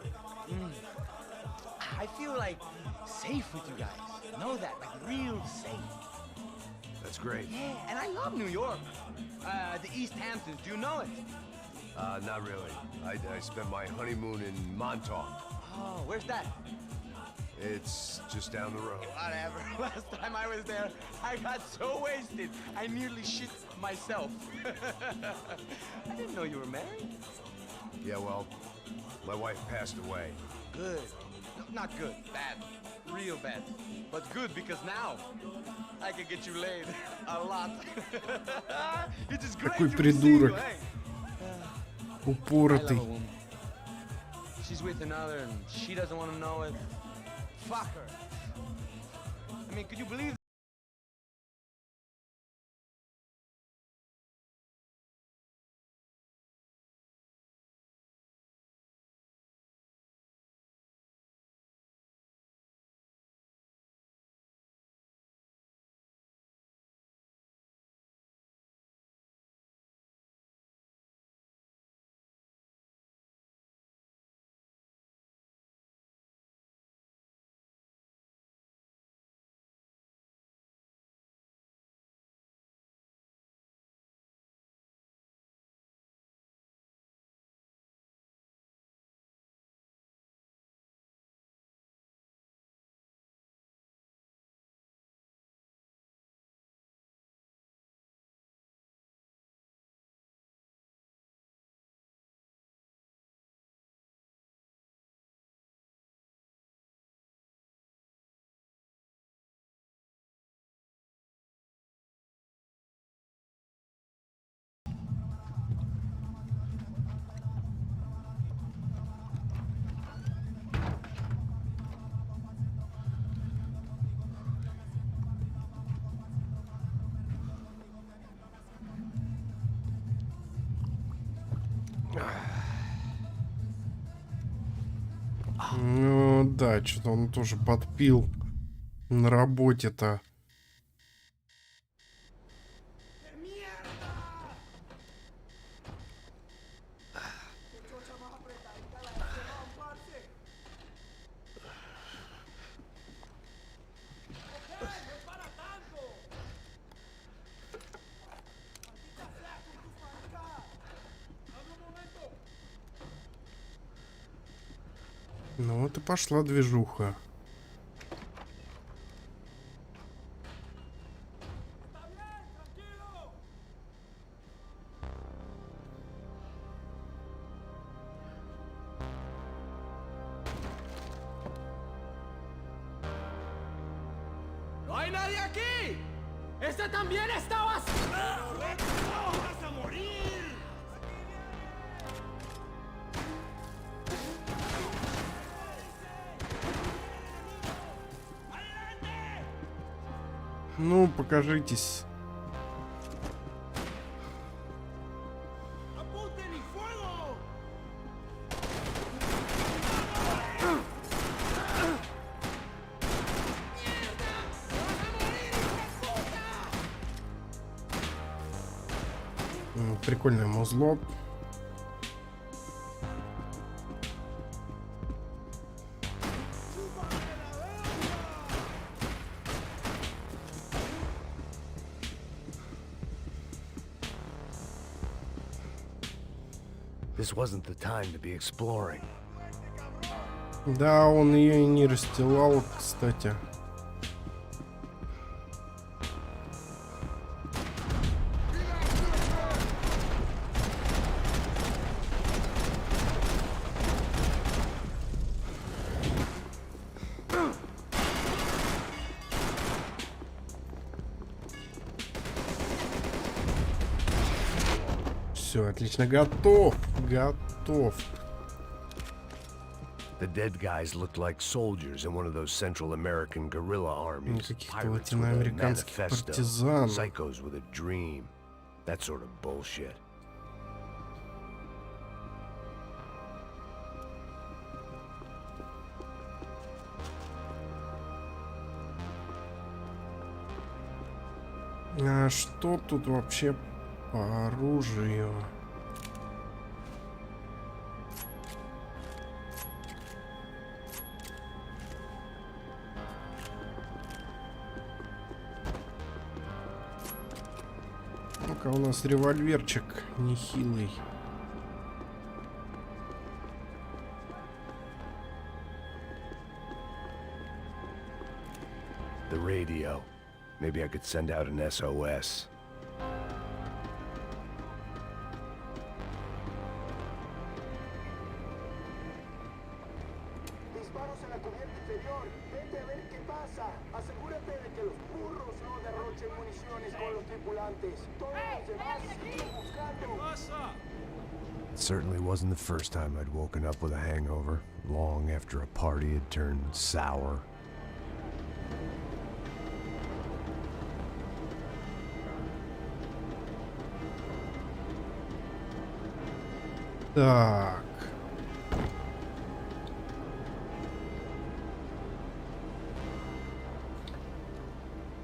I feel like safe with you guys. Know that, like real safe. That's great. Yeah, and I love New York. The East Hamptons, do you know it? Not really. I spent my honeymoon in Montauk. Oh, where's that? It's just down the road. Whatever. Last time I was there, I got so wasted, I nearly shit myself. I didn't know you were married. Yeah, well, my wife passed away. Good. No, not good. Bad. Real bad. But good because now I can get you laid a lot. It is great Какой to see you, придурок. hey. Упоротый. She's with another and she doesn't want to know it. Fuck her. I mean, could you believe Ну да, что-то он тоже подпил на работе-то. Ну вот и пошла движуха. ¡No hay nadie aquí! ¡Este también está vacío! ¡Vas a morir! Ну, покажитесь. ¡Apunten y fuego! Прикольное музло. This wasn't the time to be exploring. Да, он ее и не расстилал, кстати. Все, отлично, готов, готов. The dead guys looked like soldiers in one of those Central American guerrilla armies. Каких-то Pirates with a латиноамериканских manifesto, партизан. psychos with a dream. That sort of bullshit. А что тут вообще по оружию? Ну-ка, у нас револьверчик нехилый. The radio. Maybe I could send out an SOS. Disparos en la cubierta inferior. Vete a ver qué pasa. Asegúrate de que los burros no derrochen municiones con los tripulantes. Todos los demás siguen buscando. It certainly wasn't the first time I'd woken up with a hangover, long after a party had turned sour. Так.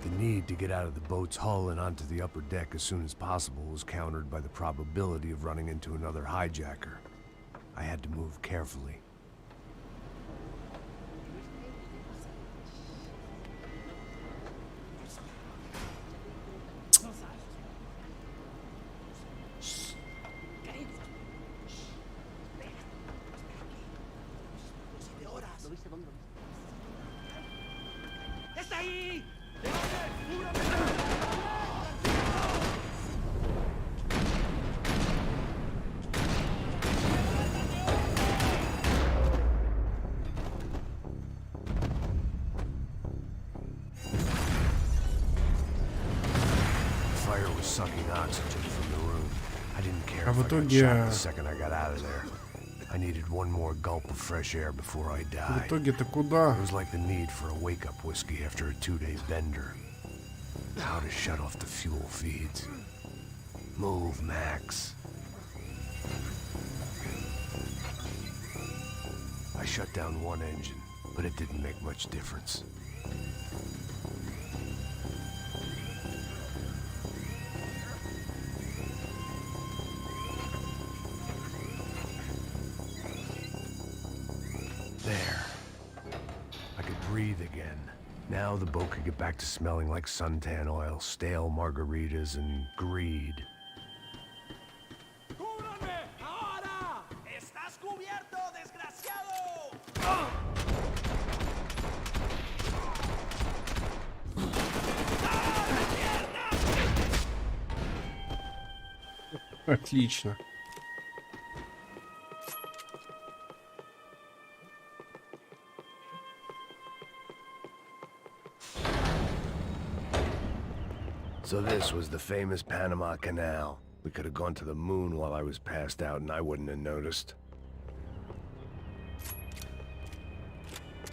The need to get out of the boat's hull and onto the upper deck as soon as possible was countered by the probability of running into another hijacker. I had to move carefully. Sucking oxygen from the room. I didn't care if I got shot the second I got out of there. I needed one more gulp of fresh air before I died. В итоге-то куда? It was like the need for a wake-up whiskey after a 2-day bender. How to shut off the fuel feeds. Move, Max. shut down one engine, but it didn't make much difference. There. I could breathe again. Now the boat could get back to smelling like suntan oil, stale margaritas, and greed. Отлично. So this was the famous Panama Canal. We could have gone to the moon while I was passed out and I wouldn't have noticed.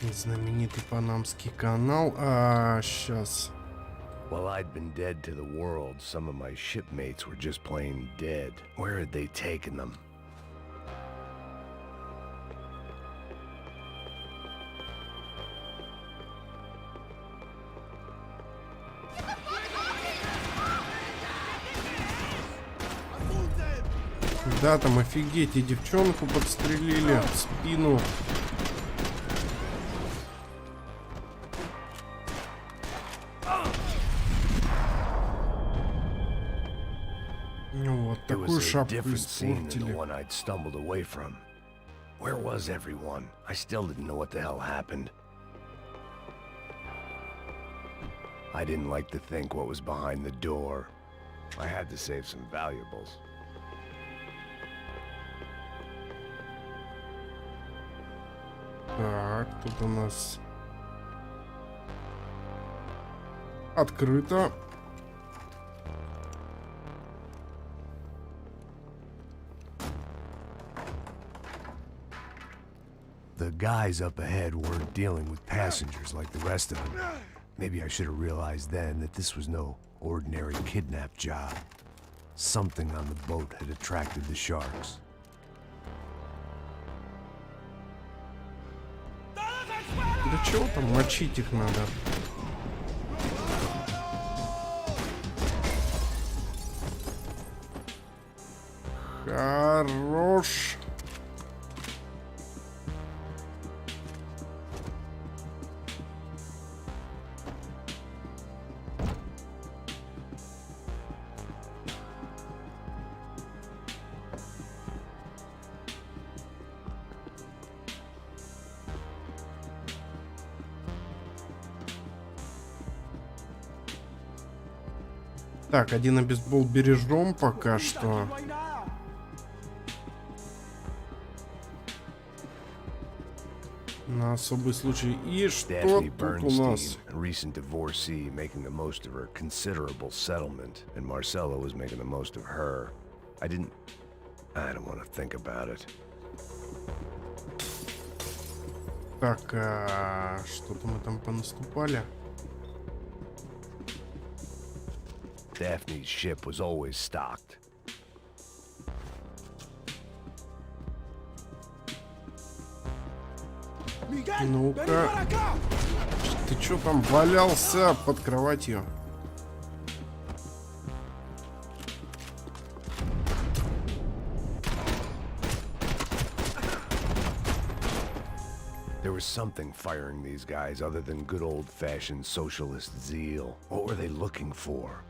Знаменитый Панамский канал. Сейчас. While I'd been dead to the world, some of my shipmates were just plain dead. Where had they taken them? Да, там офигеть, и девчонку подстрелили в спину. Вот такую шапку испортили. Where was everyone? I still didn't know what the hell happened. I didn't like to think what was behind the door. I had to save some valuables. Так, тут у нас открыто. The guys up ahead weren't dealing with passengers like the rest of them. Maybe I should have realized then that this was no ordinary kidnap job. Something on the boat had attracted the sharks. Да чего там, мочить их надо. Хорош. Так, один обезбол бережем пока что. На особый случай. И что тут у нас? Recent divorcee making the most of her considerable settlement, and Marcella was making the most of her. I don't want to think about it. Так, что-то мы там понаступали. Daphne's ship was always stocked. Ну-ка. Ты чё там валялся под кроватью? There was something firing these guys other than good old-fashioned socialist zeal. What were they looking for?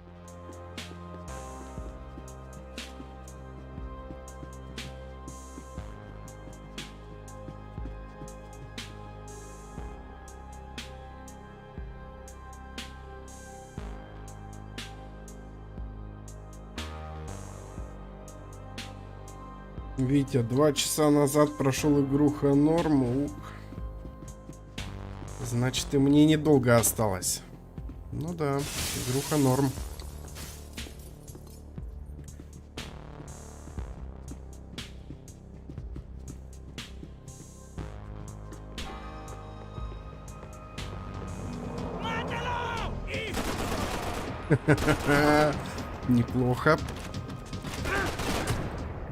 Витя, 2 часа назад прошел игруха норм. Значит, и мне недолго осталось. Ну да, игруха норм. Неплохо.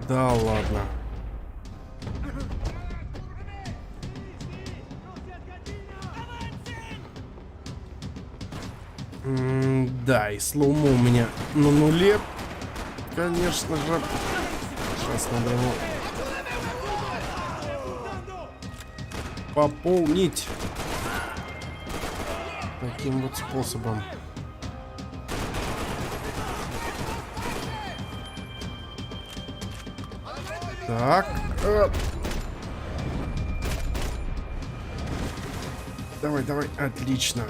Да ладно. Да, и слоумо у меня на нуле. Конечно же. Сейчас надо его пополнить таким вот способом. Так. Давай, давай. Отлично.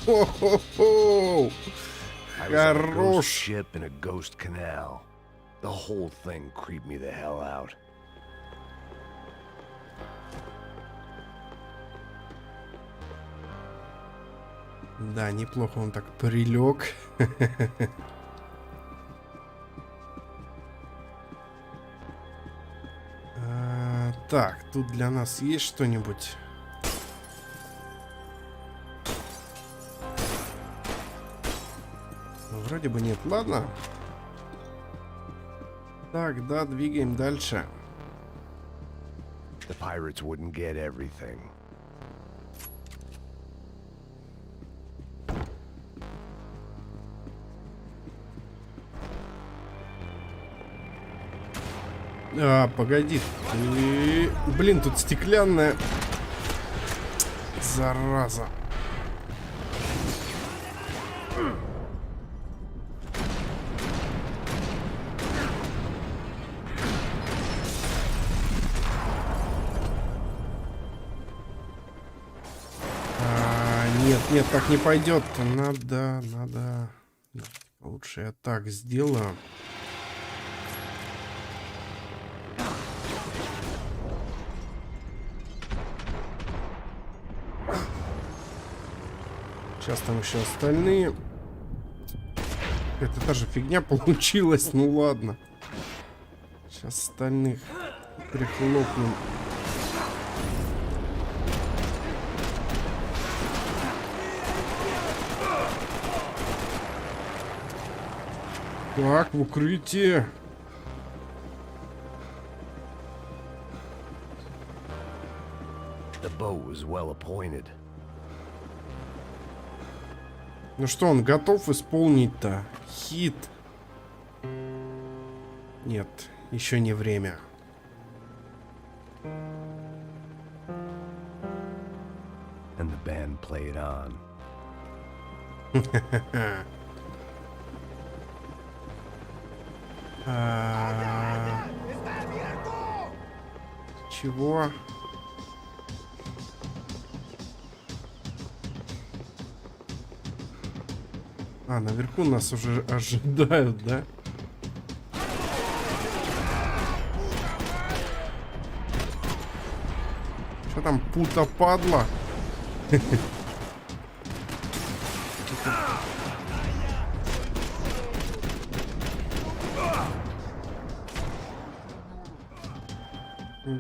Хо-хо-хо! Хорош. Ship in a ghost canal. The whole thing creeped me the hell out. Да, неплохо он так прилег. Так, тут для нас есть что-нибудь? Вроде бы нет. Ладно. Так, да, двигаем дальше. The pirates wouldn't get everything. Погоди. Блин, тут стеклянная. Зараза. Нет, так не пойдет. Надо. Лучше я так сделаю. Сейчас там еще остальные. Это та же фигня получилась. Ну ладно. Сейчас остальных прихлопнем. Так, в укрытии. The boat was well appointed. Ну что, он готов исполнить-то? Хит. Нет, еще не время. And the band played on. Чего? Наверху нас уже ожидают, да? Что там, пута падла?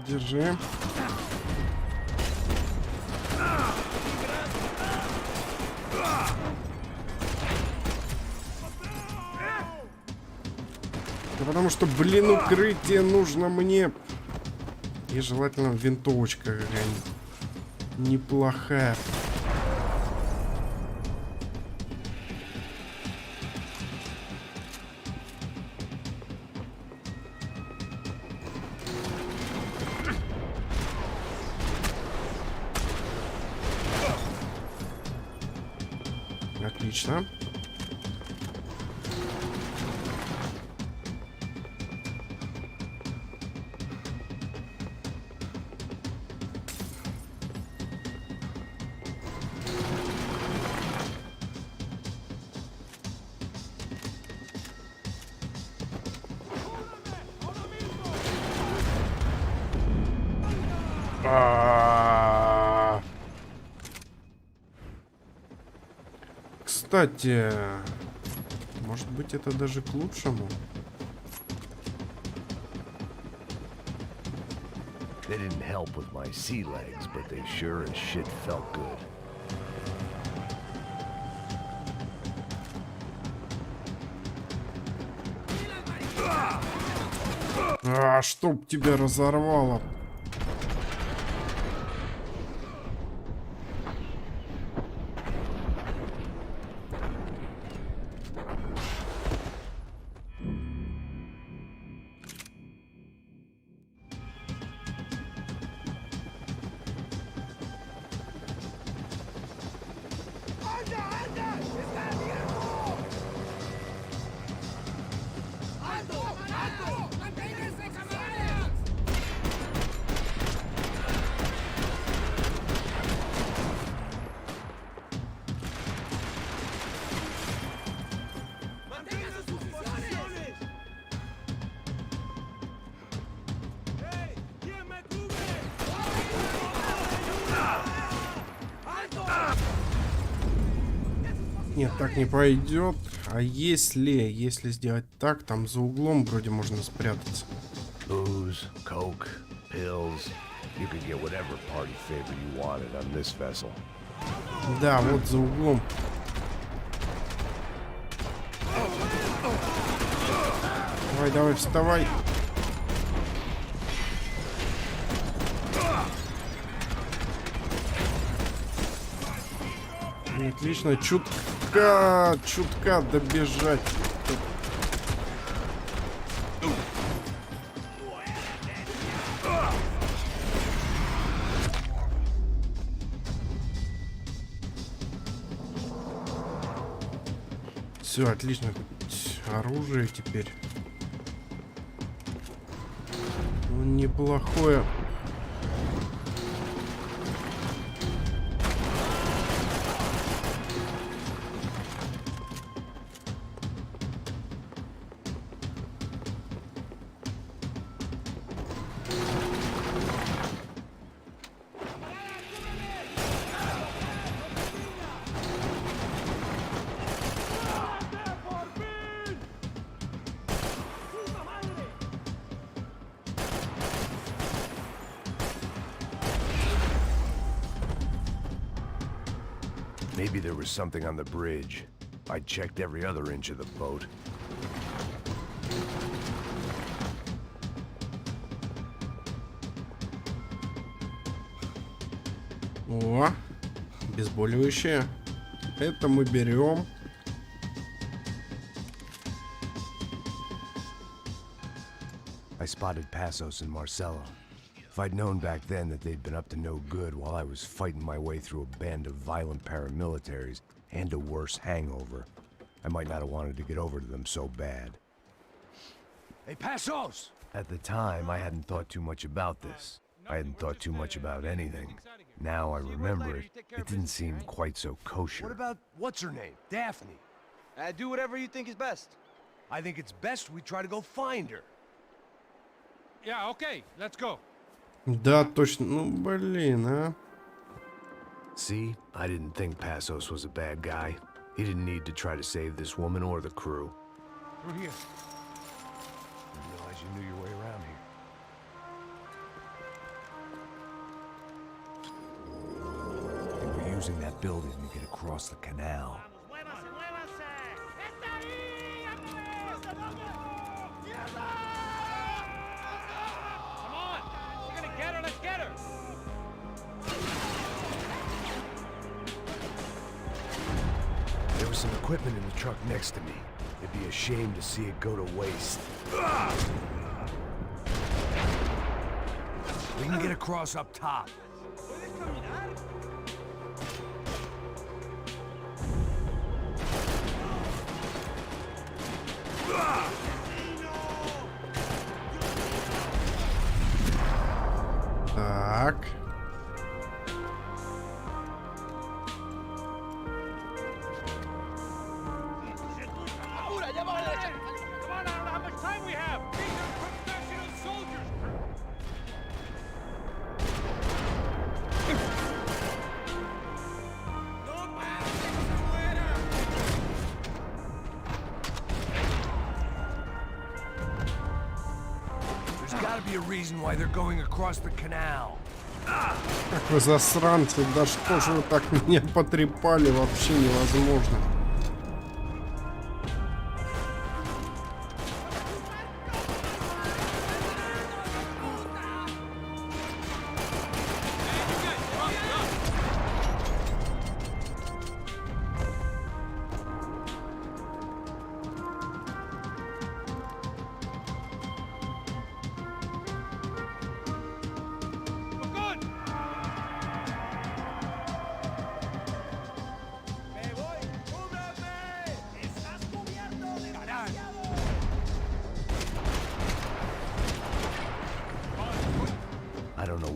Держи. Да потому что, блин, укрытие нужно мне. И желательно винтовочка какая-нибудь неплохая. Отлично. Кстати, может быть, это даже к лучшему. They didn't help with my sea legs, but they sure as shit felt good. Чтоб тебя разорвало. Нет, так не пойдет. А если сделать так, там за углом вроде можно спрятаться. Booze, coke, pills. You could get whatever party favor you wanted on this vessel. Да, вот за углом. Давай, давай, вставай. Отлично, чутка добежать. Все, отлично. Оружие теперь. Ну, неплохое. Maybe there was something on the bridge. I checked every other inch of the boat. О, обезболивающее. Это мы берем. I spotted Passos and Marcelo. If I'd known back then that they'd been up to no good while I was fighting my way through a band of violent paramilitaries and a worse hangover, I might not have wanted to get over to them so bad. Hey, Passos! At the time, I hadn't thought too much about this. I hadn't thought too much about anything. Now I remember it, it didn't seem quite so kosher. What about what's her name? Daphne. Do whatever you think is best. I think it's best we try to go find her. Yeah, okay, let's go. Да, точно. Ну, блин, а. See, I didn't think Passos was a bad guy. He didn't need to try to save this woman or the crew. Through here. Didn't realize you knew your way around here. They were using that building to get across the canal. There was some equipment in the truck next to me. It'd be a shame to see it go to waste. We can get across up top. Так. A reason why they're going across the canal. Как вы засранцы, да что же вы так меня потрепали, вообще невозможно.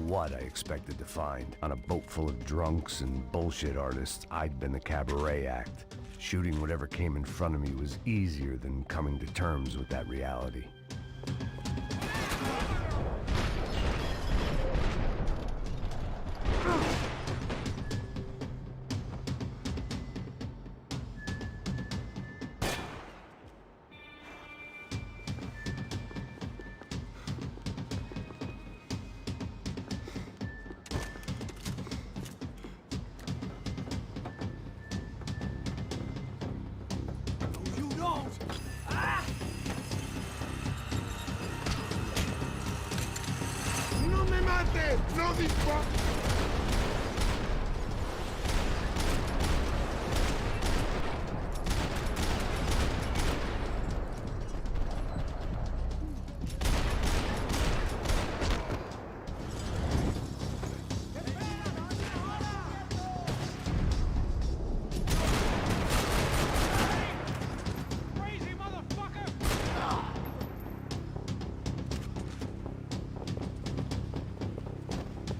What I expected to find. On a boat full of drunks and bullshit artists, I'd been the cabaret act. Shooting whatever came in front of me was easier than coming to terms with that reality. ¡Detente! ¡No dispares!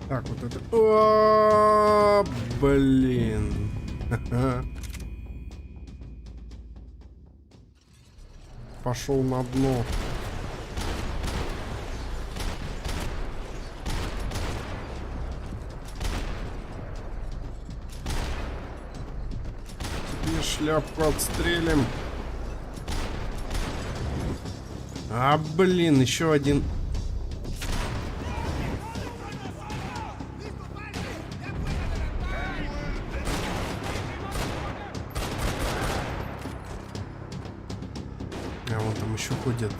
Так, вот это... О, блин. Пошел на дно. Тебе шляпку отстрелим. А, блин, еще один. А вон там еще ходят.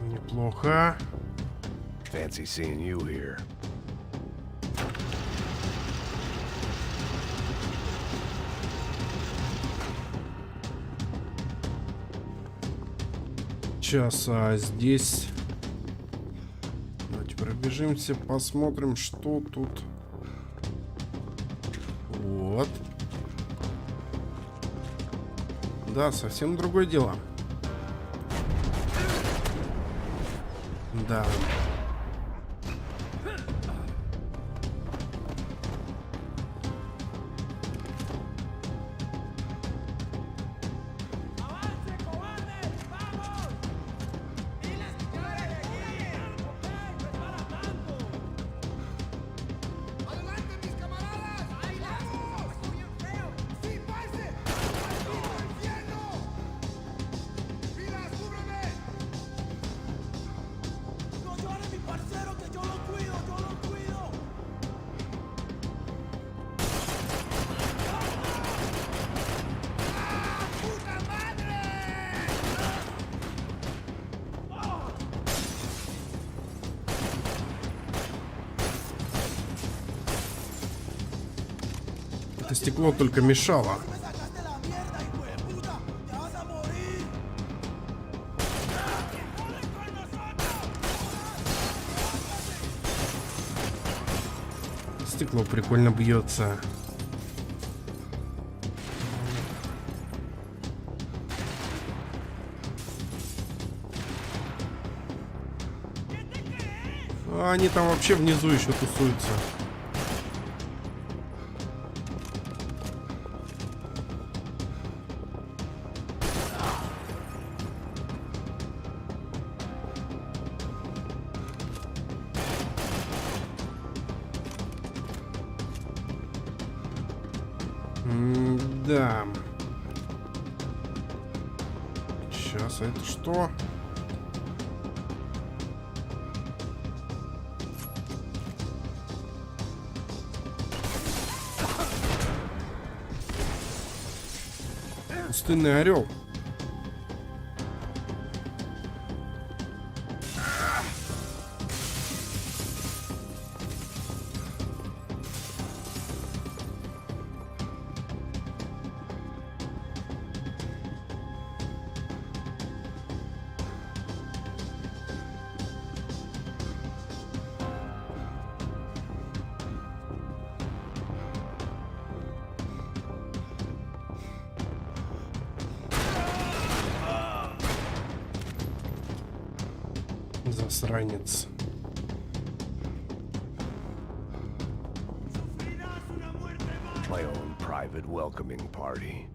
Неплохо. Fancy seeing you here. Сейчас, а здесь... Давайте пробежимся, посмотрим, что тут. Вот. Да, совсем другое дело. Да. Это стекло только мешало. Стекло прикольно бьется. А они там вообще внизу еще тусуются. Да. Сейчас, а это что? Пустынный орел. Засранец. My own private welcoming party.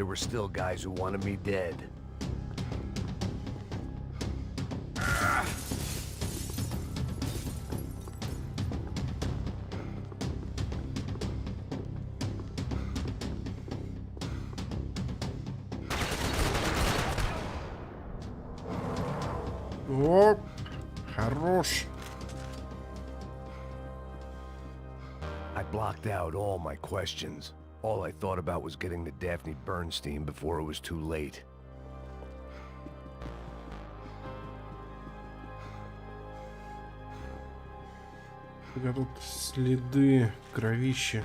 there were still guys who wanted me dead. О, хорош. I blocked out all my questions. All I thought about was getting to Daphne Bernstein before it was too late. Тут следы кровища.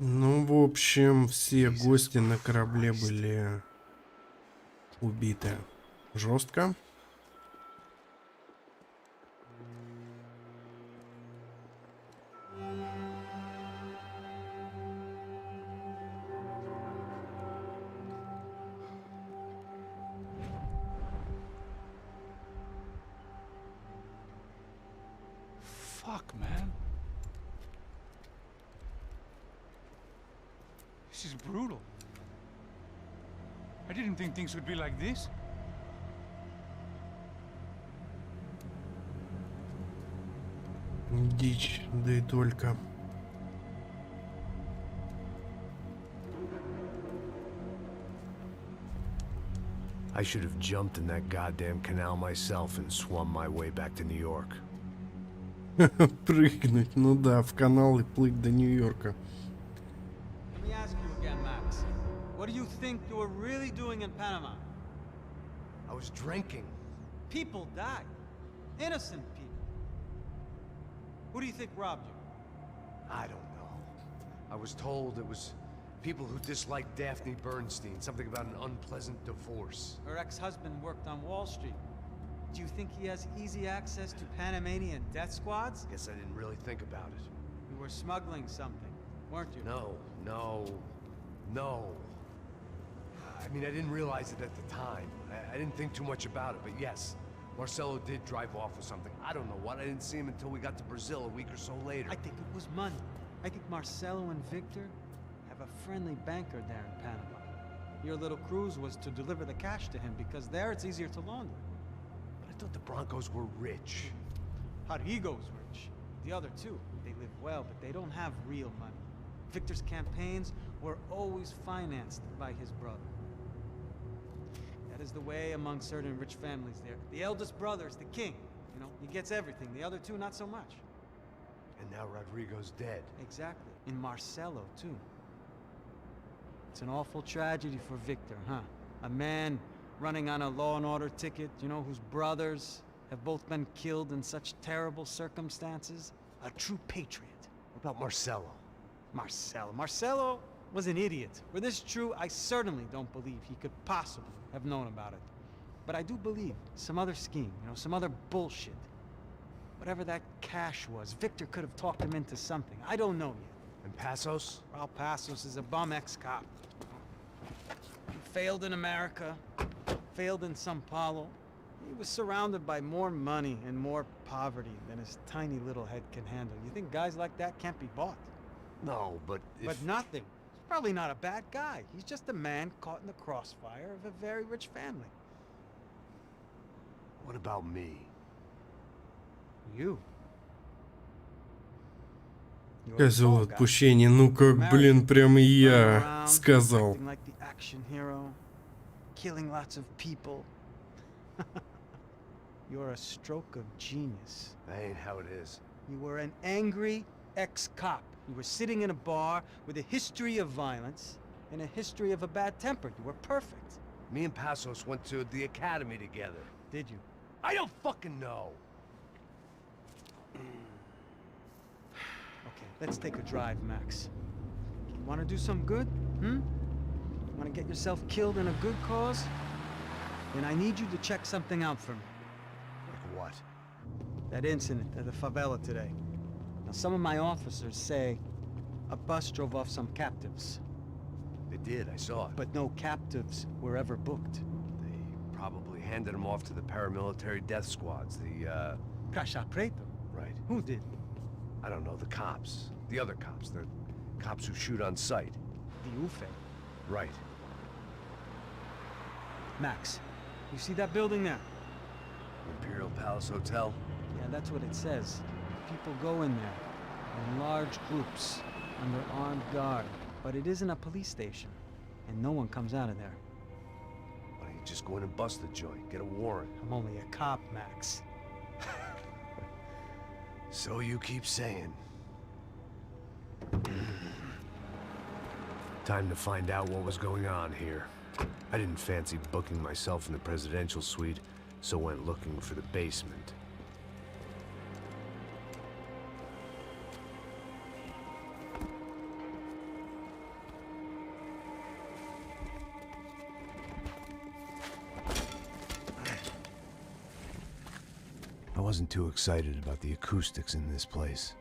Ну, в общем, все гости на корабле были убиты. Жестко. Fuck, man. This is brutal. I didn't think things would be like this. Дичь, да и только. I should have jumped in that goddamn canal myself and swum my way back to New York. Прыгнуть, ну да, в канал и плыть до Нью-Йорка. Let me ask you again, Max. What do you think you were really doing in Panama? I was drinking. People died. Innocent people. Who do you think robbed you? I don't know. I was told it was people who disliked Daphne Bernstein, something about an unpleasant divorce. Her ex-husband worked on Wall Street. Do you think he has easy access to Panamanian death squads? Guess I didn't really think about it. You were smuggling something, weren't you? No. I mean, I didn't realize it at the time. I didn't think too much about it, but yes. Marcelo did drive off with something. I don't know what. I didn't see him until we got to Brazil a week or so later. I think it was money. I think Marcelo and Victor have a friendly banker there in Panama. Your little cruise was to deliver the cash to him because there it's easier to launder. But I thought the Broncos were rich. Rodrigo's rich. The other two, they live well, but they don't have real money. Victor's campaigns were always financed by his brother. That is the way among certain rich families there. The eldest brother is the king. You know, he gets everything. The other two, not so much. And now Rodrigo's dead. Exactly. And Marcelo, too. It's an awful tragedy for Victor, huh? A man running on a law and order ticket, you know, whose brothers have both been killed in such terrible circumstances. A true patriot. What about Marcelo? Marcelo was an idiot. Were this true, I certainly don't believe he could possibly have known about it. But I do believe some other scheme, you know, some other bullshit. Whatever that cash was, Victor could have talked him into something. I don't know yet. And Passos? Well, Passos is a bum ex-cop. He failed in America, failed in Sao Paulo. He was surrounded by more money and more poverty than his tiny little head can handle. You think guys like that can't be bought? No, but if... But nothing. He's probably not a bad guy. He's just a man caught in the crossfire of a very rich family. What about me? You. Козел отпущения, ну как, блин, прям я сказал. Like the action hero, killing lots of people. You're a stroke of genius. That ain't how it is. You were an angry ex-cop. You were sitting in a bar with a history of violence and a history of a bad temper. You were perfect. Me and Passos went to the academy together. Did you? I don't fucking know. Okay, let's take a drive, Max. You want to do some good? Want to get yourself killed in a good cause? Then I need you to check something out for me. Like what? That incident at the favela today. Now, some of my officers say a bus drove off some captives. They did, I saw it. But no captives were ever booked. They probably handed them off to the paramilitary death squads, the, Caixa Preto? right? Who did? I don't know, the cops. The other cops. The cops who shoot on sight. The Ufe. Right. Max, you see that building there? Imperial Palace Hotel? Yeah, that's what it says. People go in there in large groups under armed guard, but it isn't a police station, and no one comes out of there. Why don't you just go in and bust the joint? Get a warrant. I'm only a cop, Max. So you keep saying. Time to find out what was going on here. I didn't fancy booking myself in the presidential suite, so went looking for the basement. I wasn't too excited about the acoustics in this place.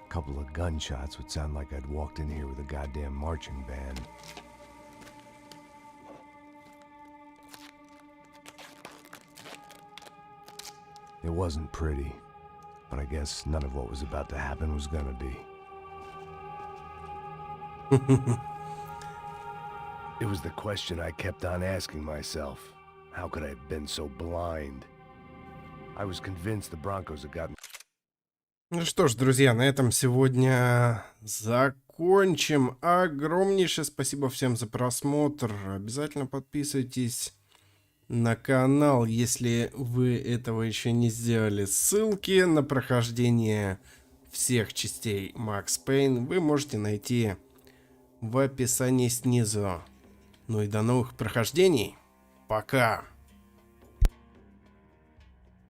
A couple of gunshots would sound like I'd walked in here with a goddamn marching band. It wasn't pretty, but I guess none of what was about to happen was gonna be. It was the question I kept on asking myself. How could I have been so blind? I was convinced the Broncos had gotten... Ну что ж, друзья, на этом сегодня закончим. Огромнейшее спасибо всем за просмотр. Обязательно подписывайтесь на канал, если вы этого еще не сделали. Ссылки на прохождение всех частей Max Payne вы можете найти в описании снизу. Ну и до новых прохождений. Пока!